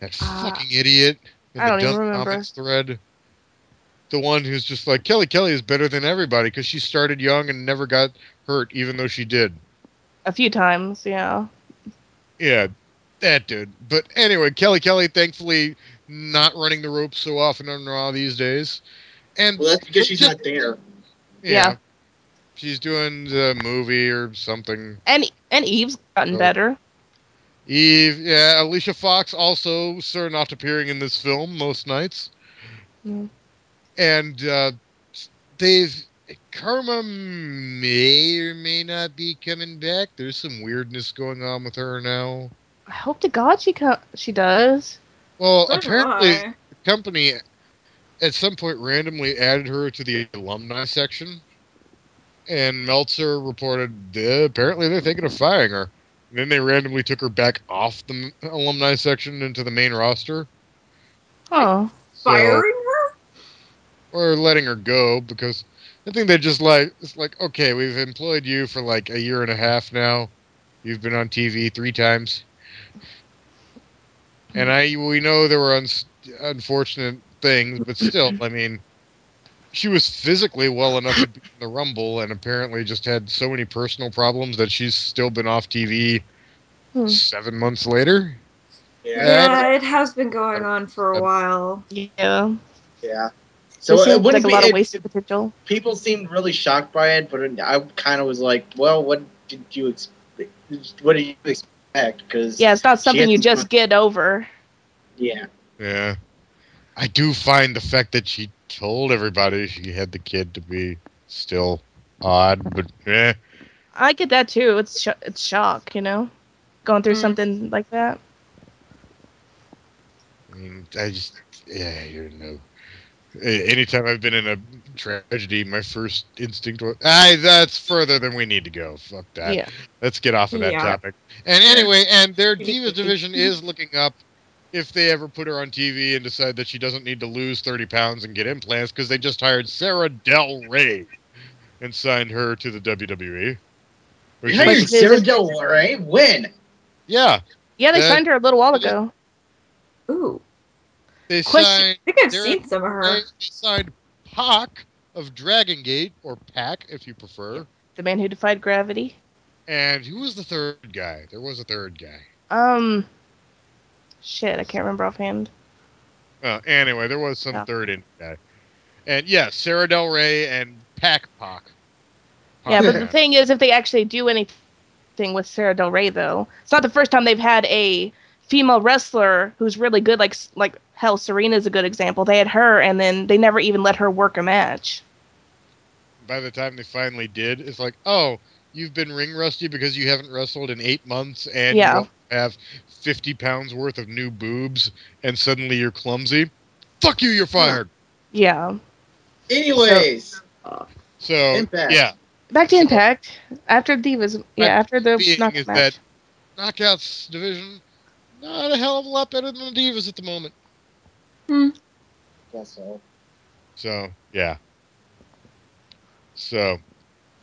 That fucking idiot in I the don't even Dumb remember. Comics thread. The one who's just like, Kelly is better than everybody because she started young and never got hurt, even though she did. A few times, yeah. Yeah, that dude. But anyway, Kelly, thankfully, not running the ropes so often on Raw these days. And well, that's because she's not there. Yeah. She's doing the movie or something. And Eve's gotten better. Eve, yeah. Alicia Fox also started not appearing in this film most nights. Mm. And Karma may or may not be coming back. There's some weirdness going on with her now. I hope to God she does. Well, apparently the company at some point randomly added her to the alumni section. And Meltzer reported apparently they're thinking of firing her. And then they randomly took her back off the alumni section into the main roster. Oh. Firing her? Or letting her go, because I think they just it's like, okay, we've employed you for like a year and a half now. You've been on TV 3 times. And we know there were unfortunate things, but still, I mean, she was physically well enough to be in the Rumble and apparently just had so many personal problems that she's still been off TV 7 months later. Yeah, it has been going on for a while. Yeah. Yeah. So it seems wouldn't like a be, lot of wasted potential. People seemed really shocked by it, but I kind of was like, well, what did you expect? What did you expect? Because it's not something you just get over. Yeah. Yeah. I do find the fact that she told everybody she had the kid to be still odd, but I get that too. It's shock, going through something like that. I mean, I don't know. Anytime I've been in a tragedy, my first instinct was, that's further than we need to go. Fuck that. Yeah. Let's get off of that topic. And anyway, and their Divas division is looking up if they ever put her on TV and decide that she doesn't need to lose 30 pounds and get implants, because they just hired Sarah Del Rey and signed her to the WWE. You hired Sarah Del Rey? When? Yeah. Yeah, they signed her a little while ago. Ooh. They I think I've Sarah seen some of her. They signed Pac of Dragon Gate, or Pac if you prefer. The man who defied gravity. And who was the third guy? There was a third guy. Shit, I can't remember offhand. Anyway, there was some third in guy. And yeah, Sarah Del Rey and Pac. Yeah, but the thing is, if they actually do anything with Sarah Del Rey, though, it's not the first time they've had a female wrestler who's really good. Like hell, Serena's a good example. They had her, and then they never even let her work a match. By the time they finally did, it's like, oh, you've been ring rusty because you haven't wrestled in 8 months, and you have 50 pounds worth of new boobs, and suddenly you're clumsy. Fuck you, you're fired. Yeah. Anyways. So Impact. Yeah. Back to Impact. After Divas. After the knockout match. That Knockouts division, not a hell of a lot better than the Divas at the moment. Guess so. So, yeah. So,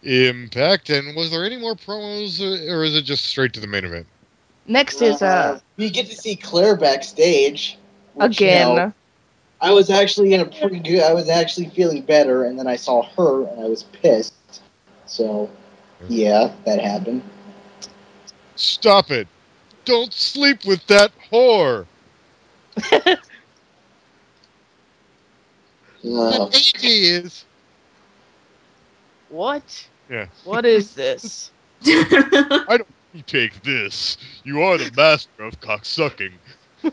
Impact, and was there any more promos, or is it just straight to the main event? Next is we get to see Claire backstage. Which, again. I was actually in a pretty good. I was actually feeling better, and then I saw her, and I was pissed. So, yeah, that happened. Stop it! Don't sleep with that whore. What AJ is? What? Yeah. What is this? I don't. You take this. You are the master of cocksucking. Oh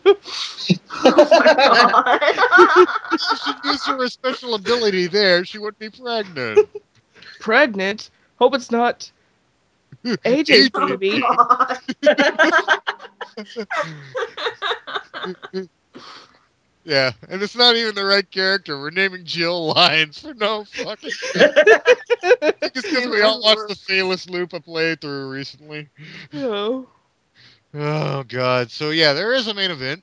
my god. You should use her special ability there. She would be pregnant. Pregnant? Hope it's not AJ's baby. Yeah, and it's not even the right character. We're naming Jill Lyons for no fucking. Just because we all watched the Famous Loop I played through recently. Oh. Oh god. So yeah, there is a main event.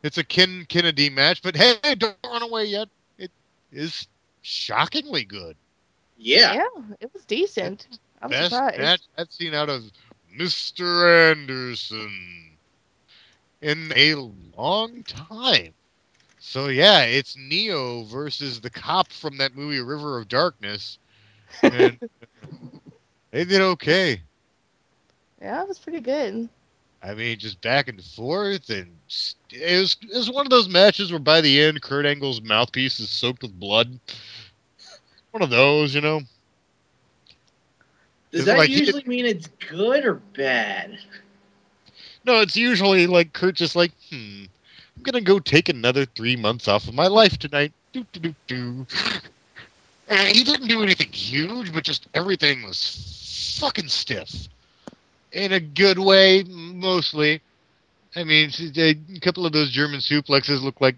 It's a Kennedy match, but hey, don't run away yet. It is shockingly good. Yeah, it was decent. I was surprised. Best match I've seen out of Mr. Anderson in a long time. So yeah, it's Neo versus the cop from that movie River of Darkness, and they did okay. Yeah, it was pretty good. I mean, just back and forth, and it was one of those matches where by the end, Kurt Angle's mouthpiece is soaked with blood. One of those, you know. Does that usually mean it's good or bad? No, it's usually like Kurt just like, I'm gonna go take another 3 months off of my life tonight. He didn't do anything huge, but just everything was fucking stiff. In a good way, mostly. I mean, a couple of those German suplexes look like,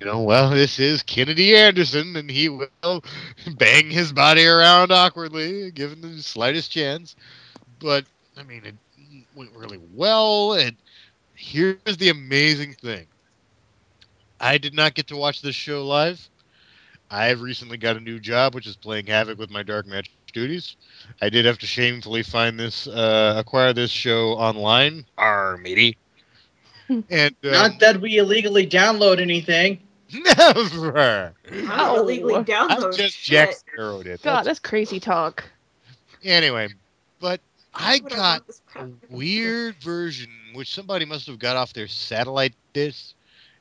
well, this is Kennedy Anderson, and he will bang his body around awkwardly, given the slightest chance. But, I mean, it went really well, and here's the amazing thing. I did not get to watch this show live. I've recently got a new job, which is playing havoc with my DarkMatch duties. I did have to shamefully acquire this show online. Matey. And not that we illegally download anything. Never. I illegally download. I just Jack Sparrowed it. God, that's crazy talk. Anyway, but I got a weird version, which somebody must have got off their satellite dish.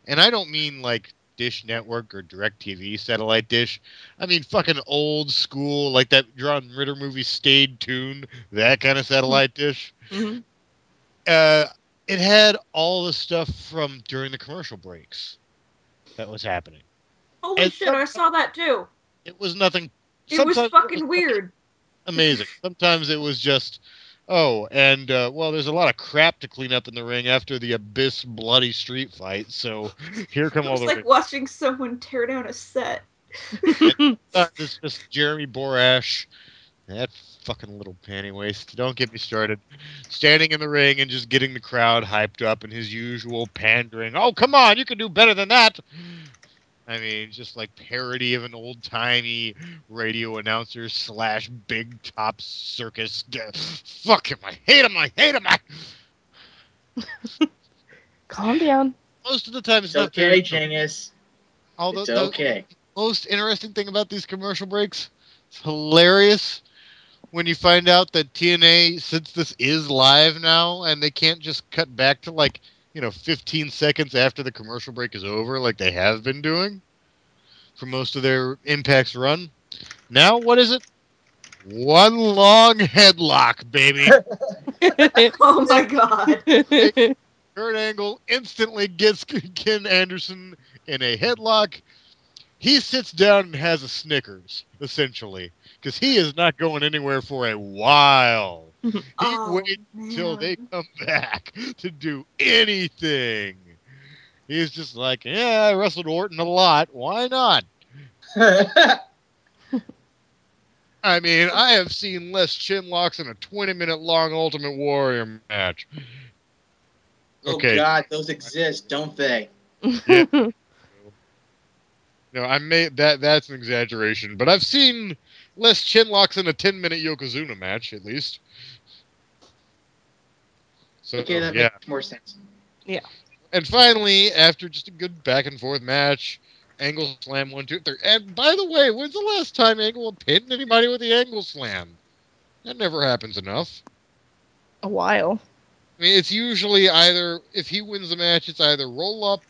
And I don't mean like Dish Network or DirecTV satellite dish. I mean, fucking old school, like that John Ritter movie, Stayed Tuned, that kind of satellite dish. Mm-hmm. It had all the stuff from during the commercial breaks that was happening. Holy shit, I saw that too. It was nothing. It was fucking weird. Amazing. Sometimes it was just, oh, and, well, there's a lot of crap to clean up in the ring after the Abyss bloody street fight, so here come all the... It was like watching someone tear down a set. It's just Jeremy Borash, that fucking little panty waist, don't get me started, standing in the ring and just getting the crowd hyped up in his usual pandering, oh, come on, you can do better than that. I mean, just like parody of an old-timey radio announcer / big top circus. Fuck him, I hate him, I hate him. Calm down. Most of the time it's not okay, Genghis. Although it's okay. The most interesting thing about these commercial breaks, it's hilarious when you find out that TNA, since this is live now, and they can't just cut back to 15 seconds after the commercial break is over like they have been doing for most of their Impact's run. Now, what is it? One long headlock, baby. Oh my god. Kurt Angle instantly gets Ken Anderson in a headlock. He sits down and has a Snickers, essentially, because he is not going anywhere for a while. He waits until they come back to do anything. He's just like, yeah, I wrestled Orton a lot. Why not? I mean, I have seen less chin locks in a 20-minute long Ultimate Warrior match. Okay. Oh, God, those exist, don't they? Yeah. No, I made that's an exaggeration, but I've seen less chin locks in a 10-minute Yokozuna match, at least. So, okay, that makes more sense. Yeah. And finally, after just a good back-and-forth match, Angle Slam 1, 2, 3. And by the way, when's the last time Angle pinned anybody with the Angle Slam? That never happens enough. A while. I mean, it's usually either, if he wins the match, it's either roll-up,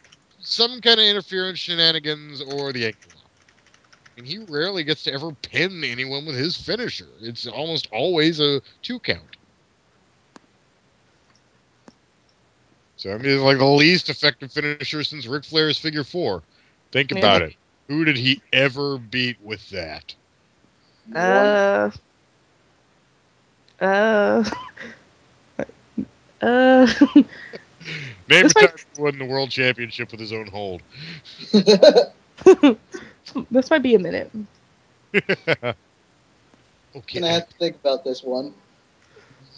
some kind of interference shenanigans, or the ankle lock. And he rarely gets to ever pin anyone with his finisher. It's almost always a 2 count. So, I mean, it's like the least effective finisher since Ric Flair's Figure 4. Think about it. Who did he ever beat with that? Name the time he won the world championship with his own hold. This might be a minute. Okay. Gonna have to think about this one.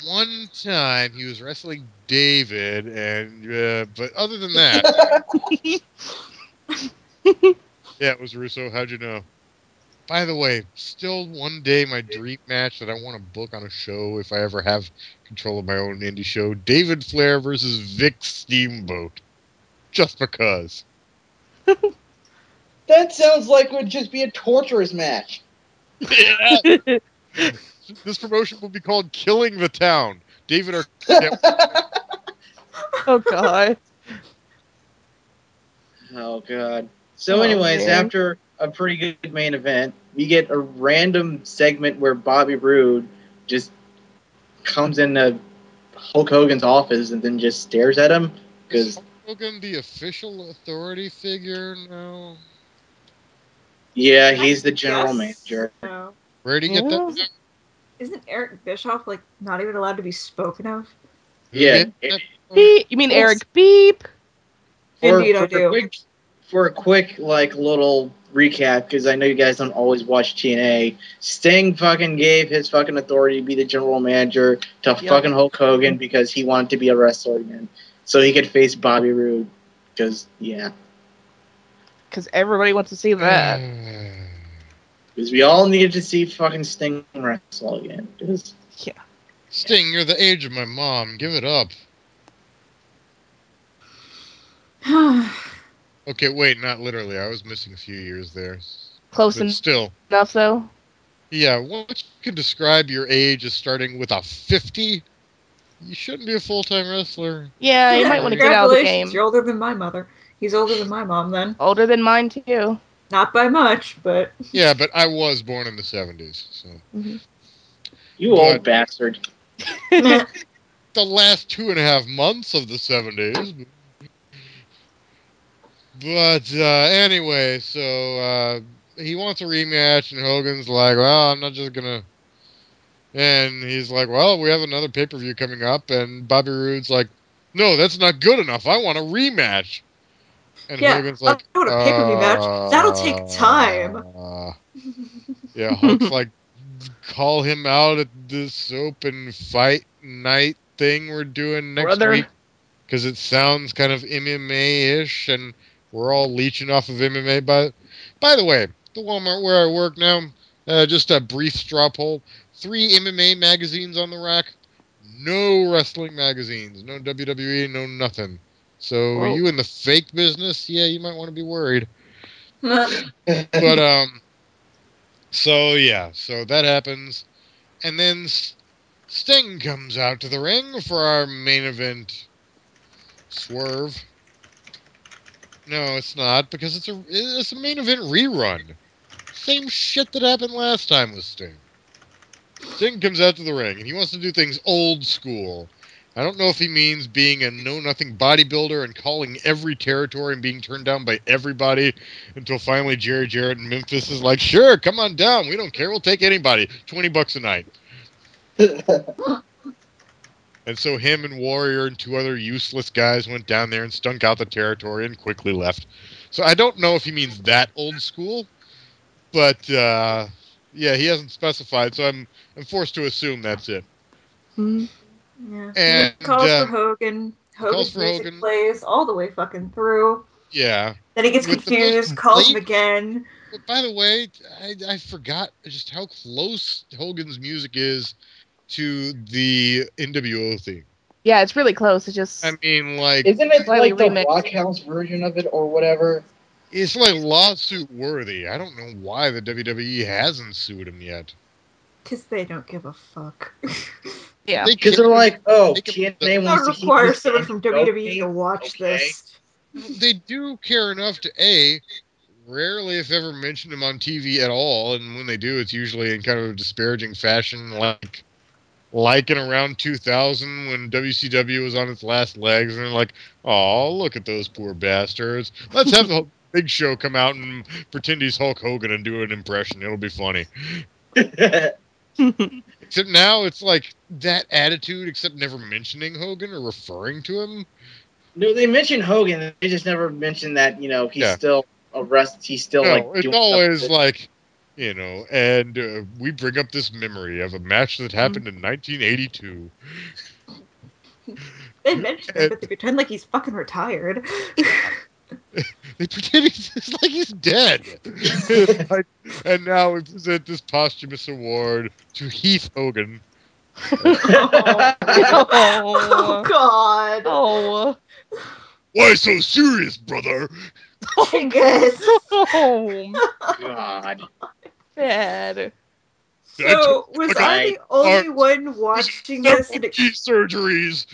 One time he was wrestling David, and but other than that, yeah, it was Russo. How'd you know? By the way, still one day my dream match that I want to book on a show if I ever have control of my own indie show: David Flair versus Vic Steamboat. Just because. That sounds like it would just be a torturous match. Yeah. This promotion will be called Killing the Town. David Arquette. Oh, God. Oh, God. So anyways, after a pretty good main event, we get a random segment where Bobby Roode just comes into Hulk Hogan's office and then just stares at him. Is Hulk Hogan the official authority figure now? Yeah, he's the general manager. So. Where'd he get that? Isn't Eric Bischoff not even allowed to be spoken of? Yeah. You mean Eric Beep? Indeed, I do. For a quick little recap, because I know you guys don't always watch TNA, Sting fucking gave his fucking authority to be the general manager to fucking Hulk Hogan because he wanted to be a wrestler again, so he could face Bobby Roode. Because everybody wants to see that. Because we all needed to see fucking Sting wrestle again. Yeah. Sting, you're the age of my mom. Give it up. Okay, wait, not literally. I was missing a few years there. Close enough, though. Yeah, once you can describe your age as starting with a 50, you shouldn't be a full-time wrestler. Yeah, you might want to get out of the game. You're older than my mother. He's older than my mom, then. Older than mine, too. Not by much, but... Yeah, but I was born in the 70s, so... Mm-hmm. You old bastard. The last 2.5 months of the 70s. But anyway, so he wants a rematch, and Hogan's like, well, I'm not just gonna... And he's like, well, we have another pay-per-view coming up, and Bobby Roode's like, no, that's not good enough. I want a rematch. And Hogan's like, I want a pay-per-view match. That'll take time. Yeah, Hulk's like, call him out at this open fight night thing we're doing next week. Because it sounds kind of MMA-ish, and we're all leeching off of MMA. By the way, the Walmart where I work now, just a brief straw poll, 3 MMA magazines on the rack, no wrestling magazines, no WWE, no nothing. So you in the fake business, yeah, you might want to be worried. But, so yeah, so that happens. And then Sting comes out to the ring for our main event. Swerve. No, it's not, because it's a main event rerun. Same shit that happened last time with Sting. Sting comes out to the ring, and he wants to do things old school. I don't know if he means being a know-nothing bodybuilder and calling every territory and being turned down by everybody until finally Jerry Jarrett in Memphis is like, sure, come on down. We don't care. We'll take anybody. $20 a night. And so him and Warrior and 2 other useless guys went down there and stunk out the territory and quickly left. So I don't know if he means that old school, but yeah, he hasn't specified, so I'm forced to assume that's it. Yeah. And he calls for Hogan. Hogan's music plays all the way fucking through. Yeah. Then he gets confused, calls him again. But by the way, I forgot just how close Hogan's music is to the NWO theme. Yeah, it's really close. It just... I mean, like... Isn't it like the Blockhouse version of it or whatever? It's like lawsuit worthy. I don't know why the WWE hasn't sued him yet. Because they don't give a fuck. Yeah. Because they're like, oh, TNA wants to require someone from WWE to watch this. They do care enough to, rarely if ever mention him on TV at all, and when they do, it's usually in kind of a disparaging fashion, like in around 2000 when WCW was on its last legs, and they're like, oh, look at those poor bastards. Let's have the Big Show come out and pretend he's Hulk Hogan and do an impression. It'll be funny. Except now it's like that attitude, except never mentioning Hogan or referring to him. No, they mention Hogan. They just never mention that, he's still arrested. He's still it's always like, and we bring up this memory of a match that happened in 1982. They mention it, but they pretend like he's fucking retired. They pretend it's like he's dead. And now we present this posthumous award to Heath Hogan. Oh, God. Oh. Why so serious, brother? Angus. Oh, God. bad. So, was I the only one watching this? Surgeries.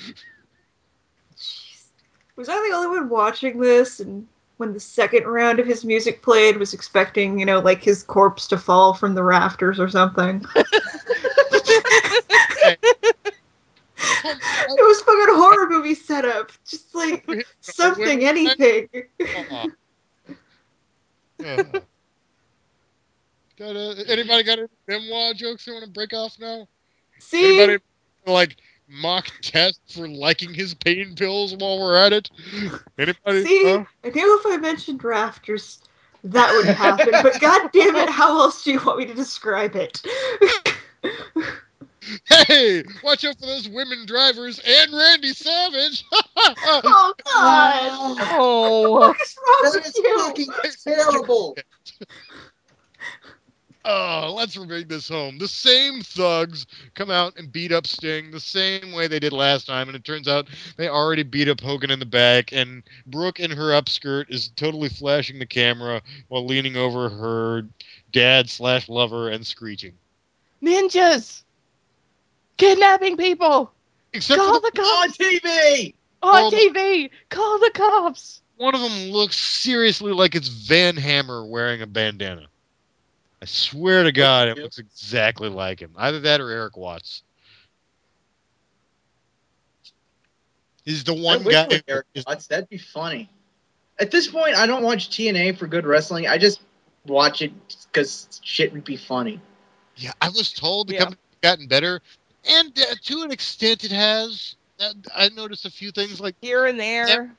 Was I the only one watching this, and when the second round of his music played, was expecting, like his corpse to fall from the rafters or something? It was fucking horror movie setup. Just like something, anything. Anybody got any memoir jokes they want to break off now? See? Anybody mock test for liking his pain pills while we're at it? Anybody? See, I knew if I mentioned rafters, that would happen. But god damn it, how else do you want me to describe it? Hey, watch out for those women drivers and Randy Savage. Oh God! Oh, what is wrong That with is you? fucking terrible. Oh, let's bring this home. The same thugs come out and beat up Sting the same way they did last time, and it turns out they already beat up Hogan in the back, and Brooke in her upskirt is totally flashing the camera while leaning over her dad/lover and screeching. Ninjas! Kidnapping people! Except Call for the cops! On TV! On TV! Call the cops! One of them looks seriously like it's Van Hammer wearing a bandana. I swear to God, it looks exactly like him. Either that or Eric Watts. He's the one guy. Eric Watts. That'd be funny. At this point, I don't watch TNA for good wrestling. I just watch it because shit would be funny. Yeah, I was told the company's gotten better, and to an extent it has. I noticed a few things like here and there.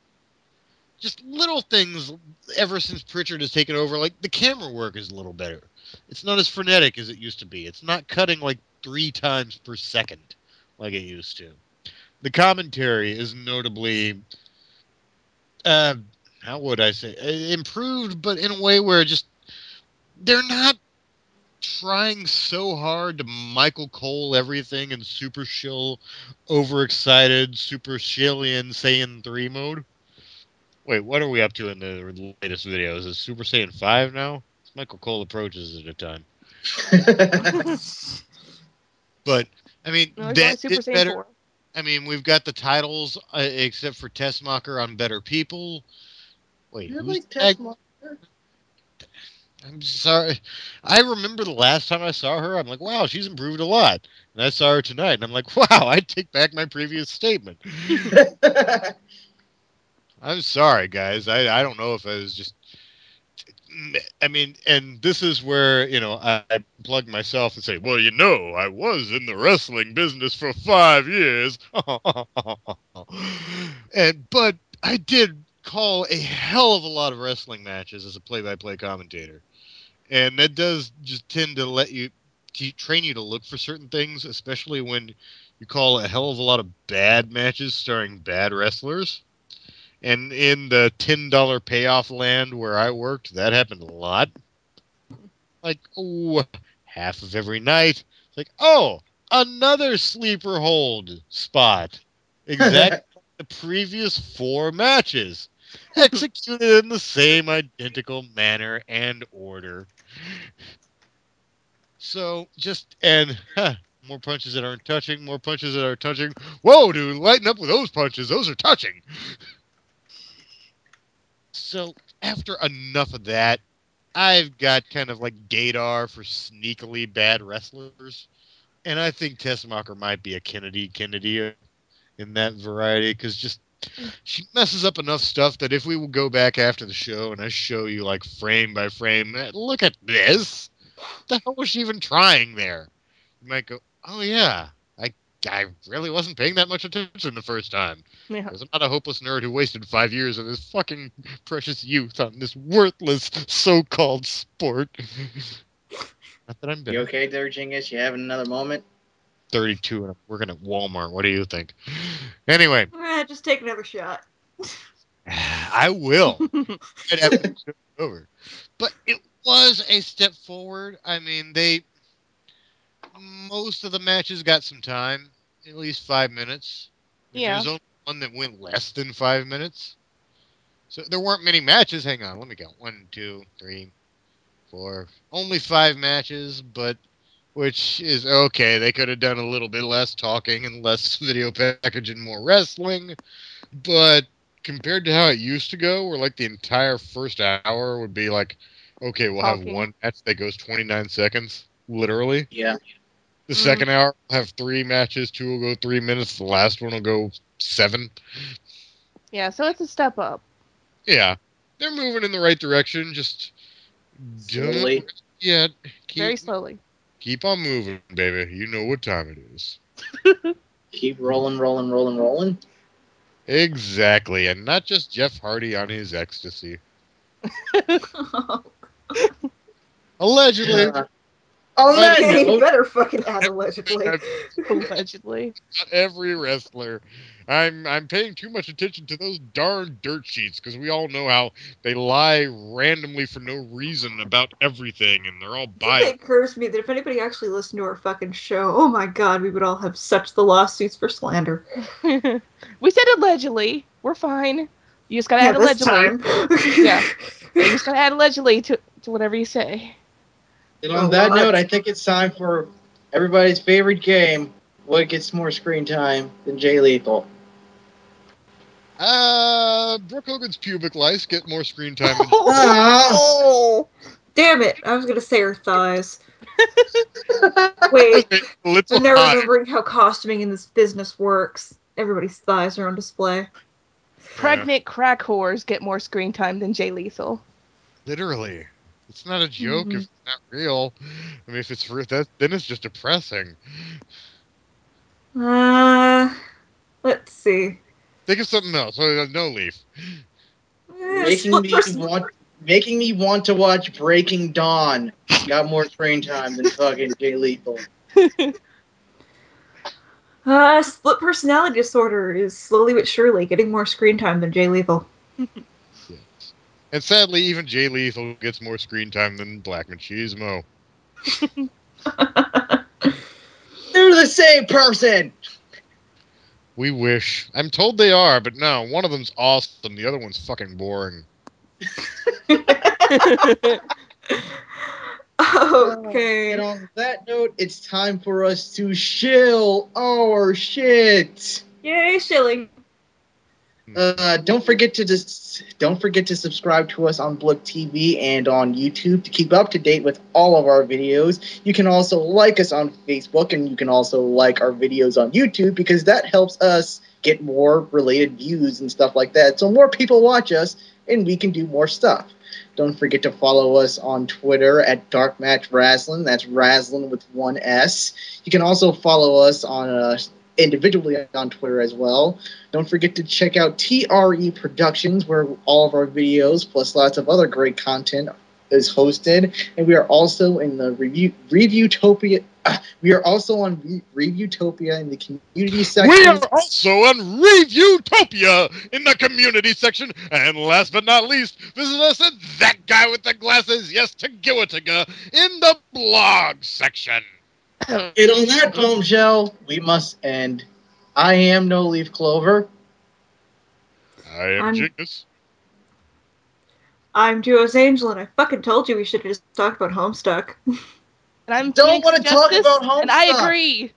Just little things ever since Pritchard has taken over. Like the camera work is a little better. It's not as frenetic as it used to be. It's not cutting like 3 times per second like it used to. The commentary is notably, how would I say, improved, but in a way where just they're not trying so hard to Michael Cole everything in super shill, overexcited, super shillian Saiyan 3 mode. Wait, what are we up to in the latest videos? Is Super Saiyan 5 now? Michael Cole approaches it at a time. But, I mean, that is better. 4. I mean, we've got the titles, except for Tessmacher on Better People. Wait, who's like Tessmacher? I'm sorry. I remember the last time I saw her, I'm like, wow, she's improved a lot. And I saw her tonight, and I'm like, wow, I take back my previous statement. I'm sorry, guys. I don't know if I was just... I mean, and this is where, I plug myself and say, well, I was in the wrestling business for 5 years. But I did call a hell of a lot of wrestling matches as a play-by-play commentator. And that does just tend to let you train you to look for certain things, especially when you call a hell of a lot of bad matches starring bad wrestlers. And in the $10 payoff land where I worked, that happened a lot. Like, half of every night. It's like, another sleeper hold spot. Exactly like the previous 4 matches. Executed in the same identical manner and order. So, more punches that aren't touching, more punches that are touching. Whoa, dude, lighten up with those punches. Those are touching. So, after enough of that, I've got kind of like gaydar for sneakily bad wrestlers. And I think Tessmacher might be a Kennedy in that variety, because just she messes up enough stuff that if we will go back after the show and I show you like frame by frame, look at this. What the hell was she even trying there? You might go, oh yeah, I really wasn't paying that much attention the first time. Yeah. Because I'm not a hopeless nerd who wasted 5 years of his fucking precious youth on this worthless so-called sport. Not that I'm bitter. You okay there, Jingus? You having another moment? 32 and I'm working at Walmart. What do you think? Anyway. Just take another shot. I will. Over. But it was a step forward. I mean, most of the matches got some time, at least 5 minutes. Yeah. There's only one that went less than 5 minutes. So there weren't many matches. Hang on, let me count. 1, 2, 3, 4. Only 5 matches, but which is okay. They could have done a little bit less talking and less video package and more wrestling. But compared to how it used to go, where like the entire first hour would be like, okay, we'll have one match that goes 29 seconds, literally. Yeah. The second hour will have 3 matches. 2 will go 3 minutes. The last one will go 7. Yeah, so it's a step up. Yeah. They're moving in the right direction. Just slowly. Very slowly. Keep on moving, baby. You know what time it is. Keep rolling. Exactly. And not just Jeff Hardy on his ecstasy. Allegedly. Allegedly. You better fucking add allegedly. Allegedly. Not every wrestler. I'm paying too much attention to those darn dirt sheets, because we all know how they lie randomly for no reason about everything, and they're all biased. It occurs to me that if anybody actually listened to our fucking show, oh my god, we would all have such the lawsuits for slander. We said allegedly. We're fine. You just gotta add allegedly. Yeah. You just gotta add allegedly to whatever you say. And on that note, I think it's time for everybody's favorite game. What gets more screen time than Jay Lethal? Brooke Hogan's pubic lice get more screen time. Oh, damn it! I was gonna say her thighs. Wait, I'm now remembering how costuming in this business works. Everybody's thighs are on display. Pregnant crack whores get more screen time than Jay Lethal. Literally. It's not a joke if it's not real. I mean, if it's real, then it's just depressing. Let's see. Think of something else. No Leaf. Making me want to watch Breaking Dawn. Got more screen time than fucking Jay Lethal. Split personality disorder is slowly but surely getting more screen time than Jay Lethal. Yes. And sadly, even Jay Lethal gets more screen time than Black Machismo. They're the same person! We wish. I'm told they are, but no. One of them's awesome. The other one's fucking boring. Okay. And on that note, it's time for us to shill our shit. Yay, shilling. Don't forget to subscribe to us on Blip TV and on YouTube to keep up to date with all of our videos. You can also like us on Facebook, and you can also like our videos on YouTube, because that helps us get more related views and stuff like that. So more people watch us, and we can do more stuff. Don't forget to follow us on Twitter at DarkMatch Wrestling. That's Wrestling with one S. You can also follow us on individually on Twitter as well. Don't forget to check out TRE Productions, where all of our videos plus lots of other great content is hosted. And we are also in the Reviewtopia. We are also on Reviewtopia in the community section. We are also on Reviewtopia in the community section. And last but not least, visit us at That Guy with the Glasses, yes, Tagiwataga, in the blog section. And on that bombshell, we must end. I am No Leaf Clover. I am Jingus. I'm Duo's Angel, and I fucking told you we should have just talked about Homestuck. And I'm Don't want to talk about Homestuck. And I agree.